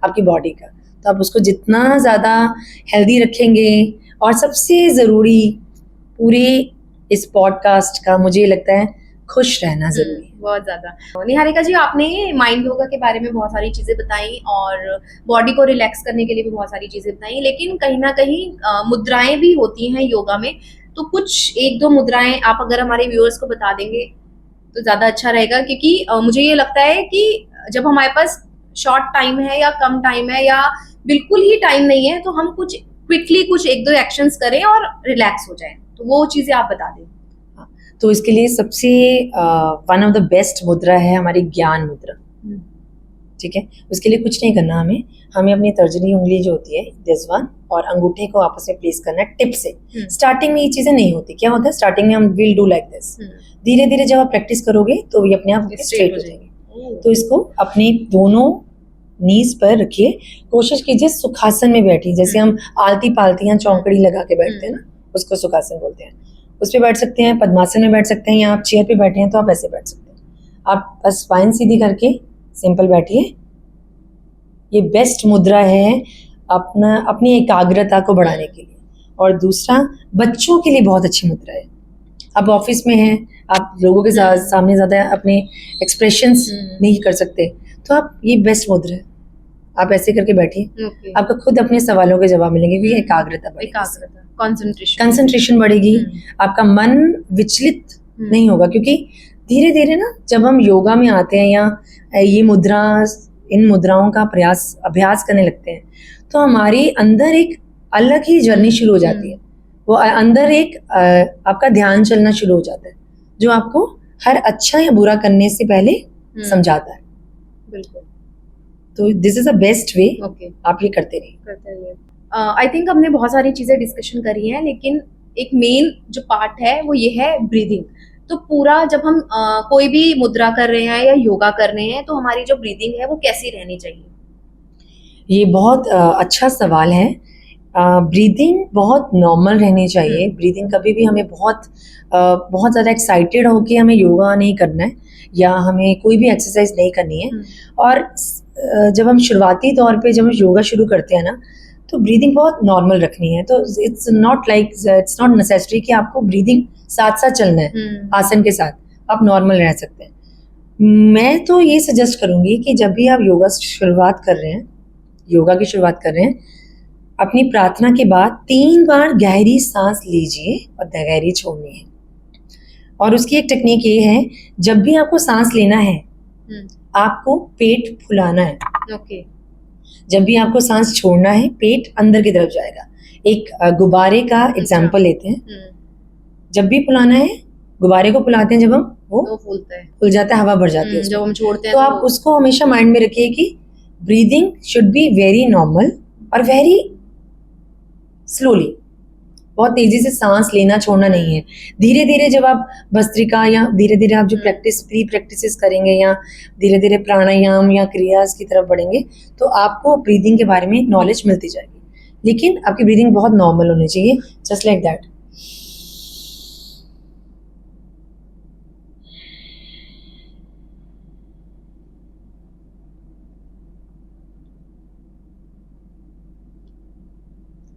आपकी बॉडी का, तो आप उसको जितना ज्यादा हेल्दी रखेंगे, और सबसे जरूरी पूरे इस पॉडकास्ट का मुझे लगता है खुश रहना जरूरी है। बहुत ज्यादा। निहारिका जी, आपने माइंड योगा के बारे में बहुत सारी चीजें बताई और बॉडी को रिलैक्स करने के लिए भी बहुत सारी चीजें बताई, लेकिन कहीं ना कहीं मुद्राएं भी होती हैं योगा में, तो कुछ एक दो मुद्राएं आप अगर हमारे व्यूअर्स को बता देंगे तो ज्यादा अच्छा रहेगा, क्योंकि मुझे ये लगता है कि जब हमारे पास शॉर्ट टाइम है या कम टाइम है या बिल्कुल ही टाइम नहीं है, तो हम कुछ क्विकली कुछ एक दो एक्शंस करें और रिलैक्स हो जाए, तो वो चीजें आप बता दें। तो इसके लिए सबसे वन ऑफ द बेस्ट मुद्रा है हमारी ज्ञान मुद्रा। ठीक है, उसके लिए कुछ नहीं करना, हमें अपनी तर्जनी उंगली जो होती है दिस वन और अंगूठे को आपस में प्लेस करना है टिप से। स्टार्टिंग में ये चीजें नहीं होती, क्या होता है स्टार्टिंग में हम विल डू लाइक दिस, धीरे धीरे जब आप प्रैक्टिस करोगे तो ये अपने आप स्ट्रेट हो जाएंगे। तो इसको अपने दोनों नीज पर रखिए, कोशिश कीजिए सुखासन में बैठिए, जैसे हम आलती पालती या चौंकड़ी लगा के बैठते हैं ना, उसको सुखासन बोलते हैं। उस पर बैठ सकते हैं, पद्मासन में बैठ सकते हैं, या आप चेयर पे बैठे हैं तो आप ऐसे बैठ सकते हैं। आप बस स्पाइन सीधी करके सिंपल बैठिए। ये बेस्ट मुद्रा है अपनी एकाग्रता को बढ़ाने के लिए। और दूसरा, बच्चों के लिए बहुत अच्छी मुद्रा है। आप ऑफिस में हैं, आप लोगों के सामने ज़्यादा अपने एक्सप्रेशंस नहीं कर सकते, तो आप ये बेस्ट मुद्रा है, आप ऐसे करके बैठिए। आपको खुद अपने सवालों के जवाब मिलेंगे, क्योंकि एकाग्रता बढ़ेगी, कंसंट्रेशन बढ़ेगी, आपका मन विचलित नहीं होगा। क्योंकि धीरे धीरे ना जब हम योगा में आते हैं या इन मुद्राओं का अभ्यास करने लगते हैं, तो हमारी अंदर एक अलग ही जर्नी शुरू हो जाती है। वो अंदर एक आपका ध्यान चलना शुरू हो जाता है, जो आपको हर अच्छा या बुरा करने से पहले समझाता है। बिल्कुल। तो this is a best way, आप ये करते रहिए। आई थिंक हमने बहुत सारी चीजें डिस्कशन करी हैं, लेकिन एक मेन जो पार्ट है वो ये है ब्रीदिंग। तो पूरा जब हम कोई भी मुद्रा कर रहे हैं या योगा कर रहे हैं, तो हमारी जो ब्रीदिंग है वो कैसी रहनी चाहिए? ये बहुत अच्छा सवाल है। ब्रीदिंग बहुत नॉर्मल रहनी चाहिए। ब्रीदिंग कभी भी हमें बहुत ज़्यादा एक्साइटेड होकर हमें योगा नहीं करना है, या हमें कोई भी एक्सरसाइज नहीं करनी है। और जब हम शुरुआती तौर पे जब हम योगा शुरू करते हैं ना, तो ब्रीदिंग बहुत नॉर्मल रखनी है। तो इट्स नॉट नेसेसरी कि आपको ब्रीदिंग साथ साथ चलना है आसन के साथ, आप नॉर्मल रह सकते हैं। मैं तो ये सजेस्ट करूंगी कि जब भी आप योगा की शुरुआत कर रहे हैं, अपनी प्रार्थना के बाद 3 बार गहरी सांस लीजिए और गहरी छोड़नी है। और उसकी एक टेक्निक ये है, जब भी आपको सांस लेना है आपको पेट फुलाना है। ओके। जब भी आपको सांस छोड़ना है पेट अंदर की तरफ जाएगा। एक गुब्बारे का एग्जाम्पल लेते हैं। जब भी फुलाना है, गुब्बारे को फुलाते हैं जब हम, वो फूलता है, फुल जाता है, हवा भर जाती है उसमें। जब हम छोड़ते हैं तो आप उसको हमेशा माइंड में रखिए कि breathing should be very normal और वेरी स्लोली। बहुत तेजी से सांस लेना छोड़ना नहीं है। धीरे धीरे जब आप भस्त्रिका या धीरे धीरे आप जो प्री प्रैक्टिसेस करेंगे या धीरे धीरे प्राणायाम या क्रियास की तरफ बढ़ेंगे तो आपको ब्रीदिंग के बारे में नॉलेज मिलती जाएगी। लेकिन आपकी ब्रीदिंग बहुत नॉर्मल होनी चाहिए, जस्ट लाइक दैट।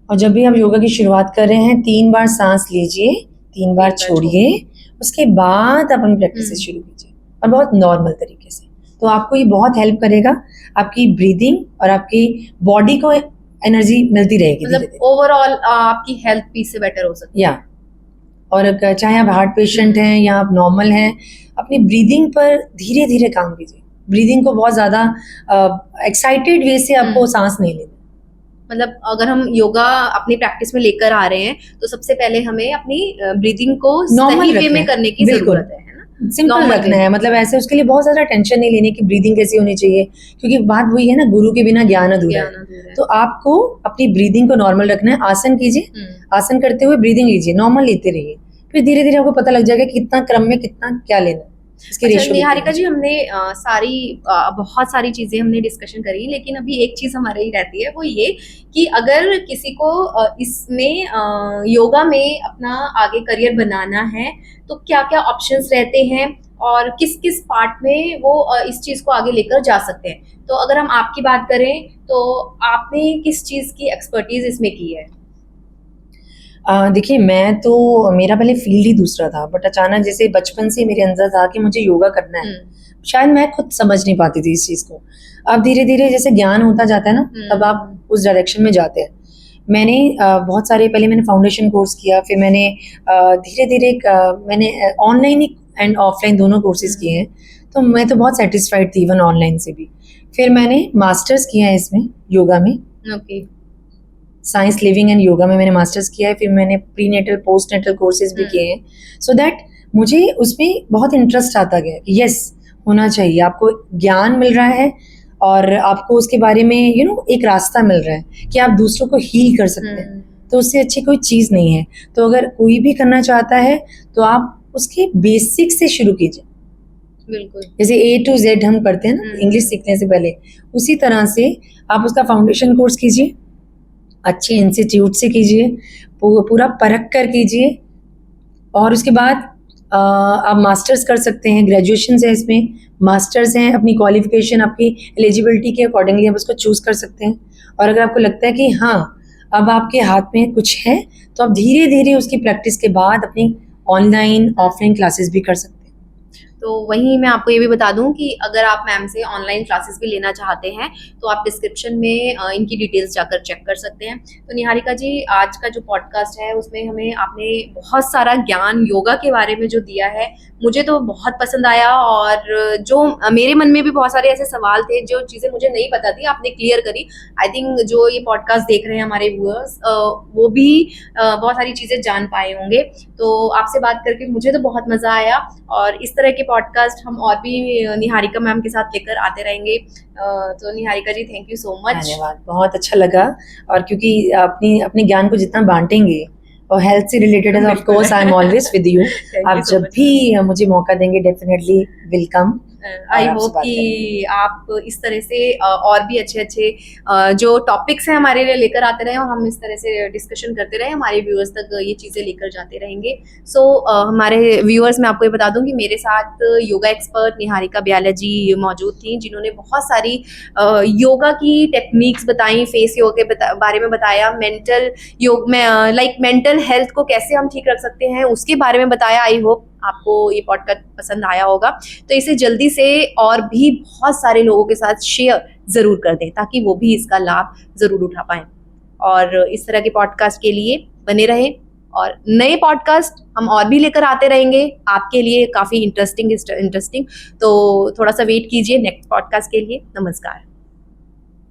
और जब भी आप योगा की शुरुआत कर रहे हैं 3 बार सांस लीजिए, 3 बार छोड़िए, उसके बाद अपनी प्रैक्टिस शुरू कीजिए और बहुत नॉर्मल तरीके से। तो आपको ये बहुत हेल्प करेगा, आपकी ब्रीदिंग और आपकी बॉडी को एनर्जी मिलती रहेगी। मतलब ओवरऑल आपकी हेल्थ पीस से बेटर हो सकती है। या और चाहे आप हार्ट पेशेंट हैं या आप नॉर्मल हैं, अपनी ब्रीदिंग पर धीरे धीरे काम कीजिए। ब्रीदिंग को बहुत ज़्यादा एक्साइटेड वे से आपको सांस नहीं लेना। मतलब अगर हम योगा अपनी प्रैक्टिस में लेकर आ रहे हैं तो सबसे पहले हमें अपनी ब्रीदिंग को सही वे में करने की जरूरत है ना, सिंपल रखना है। मतलब ऐसे उसके लिए बहुत ज्यादा टेंशन नहीं लेने की ब्रीदिंग कैसी होनी चाहिए, क्योंकि बात वही है ना, गुरु के बिना ज्ञान अधूरा है। तो आपको अपनी ब्रीदिंग को नॉर्मल रखना है। आसन कीजिए, आसन करते हुए ब्रीदिंग लीजिए, नॉर्मल लेते रहिए, फिर धीरे धीरे आपको पता लग जाएगा कि कितना क्रम में कितना क्या लेना। अच्छा निहारिका जी, हमने बहुत सारी चीजें हमने डिस्कशन करी, लेकिन अभी एक चीज हमारे ही रहती है, वो ये कि अगर किसी को इसमें योगा में अपना आगे करियर बनाना है तो क्या क्या ऑप्शंस रहते हैं और किस किस पार्ट में वो इस चीज को आगे लेकर जा सकते हैं। तो अगर हम आपकी बात करें तो आपने किस चीज की एक्सपर्टीज इसमें की है? देखिए, मैं तो मेरा पहले फील्ड ही दूसरा था, बट अचानक जैसे बचपन से मेरे अंदर था कि मुझे योगा करना है। शायद मैं खुद समझ नहीं पाती थी इस चीज़ को। अब धीरे धीरे जैसे ज्ञान होता जाता है ना, तब आप उस डायरेक्शन में जाते हैं। मैंने बहुत सारे, पहले मैंने फाउंडेशन कोर्स किया, फिर मैंने धीरे धीरे मैंने ऑनलाइन एंड ऑफलाइन दोनों कोर्सेज किए हैं। तो मैं तो बहुत सेटिस्फाइड थी इवन ऑनलाइन से भी। फिर मैंने मास्टर्स किया है इसमें, योगा में। Okay. Science living and yoga में मैंने मास्टर्स किया है। फिर मैंने prenatal postnatal courses भी किए हैं, सो दैट मुझे उसमें बहुत इंटरेस्ट आता गया कि यस, होना चाहिए। आपको ज्ञान मिल रहा है और आपको उसके बारे में एक रास्ता मिल रहा है कि आप दूसरों को हील कर सकते हैं। तो उससे अच्छी कोई चीज़ नहीं है। तो अगर कोई भी करना चाहता है तो आप उसके बेसिक से शुरू कीजिए। बिल्कुल, जैसे A to Z हम करते हैं ना इंग्लिश सीखने से पहले, उसी तरह से आप उसका फाउंडेशन कोर्स कीजिए, अच्छे इंस्टीट्यूट से कीजिए, पूरा परख कर कीजिए। और उसके बाद आप मास्टर्स कर सकते हैं, ग्रेजुएशन है इसमें, मास्टर्स हैं, अपनी क्वालिफिकेशन आपकी एलिजिबिलिटी के अकॉर्डिंगली आप उसको चूज़ कर सकते हैं। और अगर आपको लगता है कि हाँ, अब आपके हाथ में कुछ है, तो आप धीरे धीरे उसकी प्रैक्टिस के बाद अपनी ऑनलाइन ऑफलाइन क्लासेस भी कर सकते हैं। तो वहीं मैं आपको ये भी बता दूं कि अगर आप मैम से ऑनलाइन क्लासेस भी लेना चाहते हैं तो आप डिस्क्रिप्शन में इनकी डिटेल्स जाकर चेक कर सकते हैं। तो निहारिका जी, आज का जो पॉडकास्ट है उसमें हमें आपने बहुत सारा ज्ञान योगा के बारे में जो दिया है, मुझे तो बहुत पसंद आया। और जो मेरे मन में भी बहुत सारे ऐसे सवाल थे, जो चीज़ें मुझे नहीं पता थी, आपने क्लियर करी। आई थिंक जो ये पॉडकास्ट देख रहे हैं हमारे व्यूअर्स, वो भी बहुत सारी चीज़ें जान पाए होंगे। तो आपसे बात करके मुझे तो बहुत मज़ा आया और इस तरह के पॉडकास्ट हम और भी निहारिका मैम के साथ लेकर आते रहेंगे। तो निहारिका जी, थैंक यू सो मच। धन्यवाद, बहुत अच्छा लगा। और क्योंकि अपने ज्ञान को जितना बांटेंगे और हेल्थ से रिलेटेड है, of course I am always with you. आप जब भी मुझे मौका देंगे, डेफिनेटली वेलकम। आई होप कि आप इस तरह से और भी अच्छे अच्छे जो टॉपिक्स हैं हमारे लिए लेकर आते रहे और हम इस तरह से डिस्कशन करते रहे, हमारे व्यूअर्स तक ये चीज़ें लेकर जाते रहेंगे। सो हमारे व्यूअर्स, मैं आपको ये बता दूं कि मेरे साथ योगा एक्सपर्ट निहारिका ब्याला जी मौजूद थी, जिन्होंने बहुत सारी योगा की टेक्निक्स बताई, फेस योगा के बारे में बताया, मेंटल योग में लाइक मेंटल हेल्थ को कैसे हम ठीक रख सकते हैं उसके बारे में बताया। आई होप आपको ये पॉडकास्ट पसंद आया होगा, तो इसे जल्दी से और भी बहुत सारे लोगों के साथ शेयर ज़रूर कर दें ताकि वो भी इसका लाभ ज़रूर उठा पाएं। और इस तरह के पॉडकास्ट के लिए बने रहें, और नए पॉडकास्ट हम और भी लेकर आते रहेंगे आपके लिए, काफ़ी इंटरेस्टिंग। तो थोड़ा सा वेट कीजिए नेक्स्ट पॉडकास्ट के लिए। नमस्कार।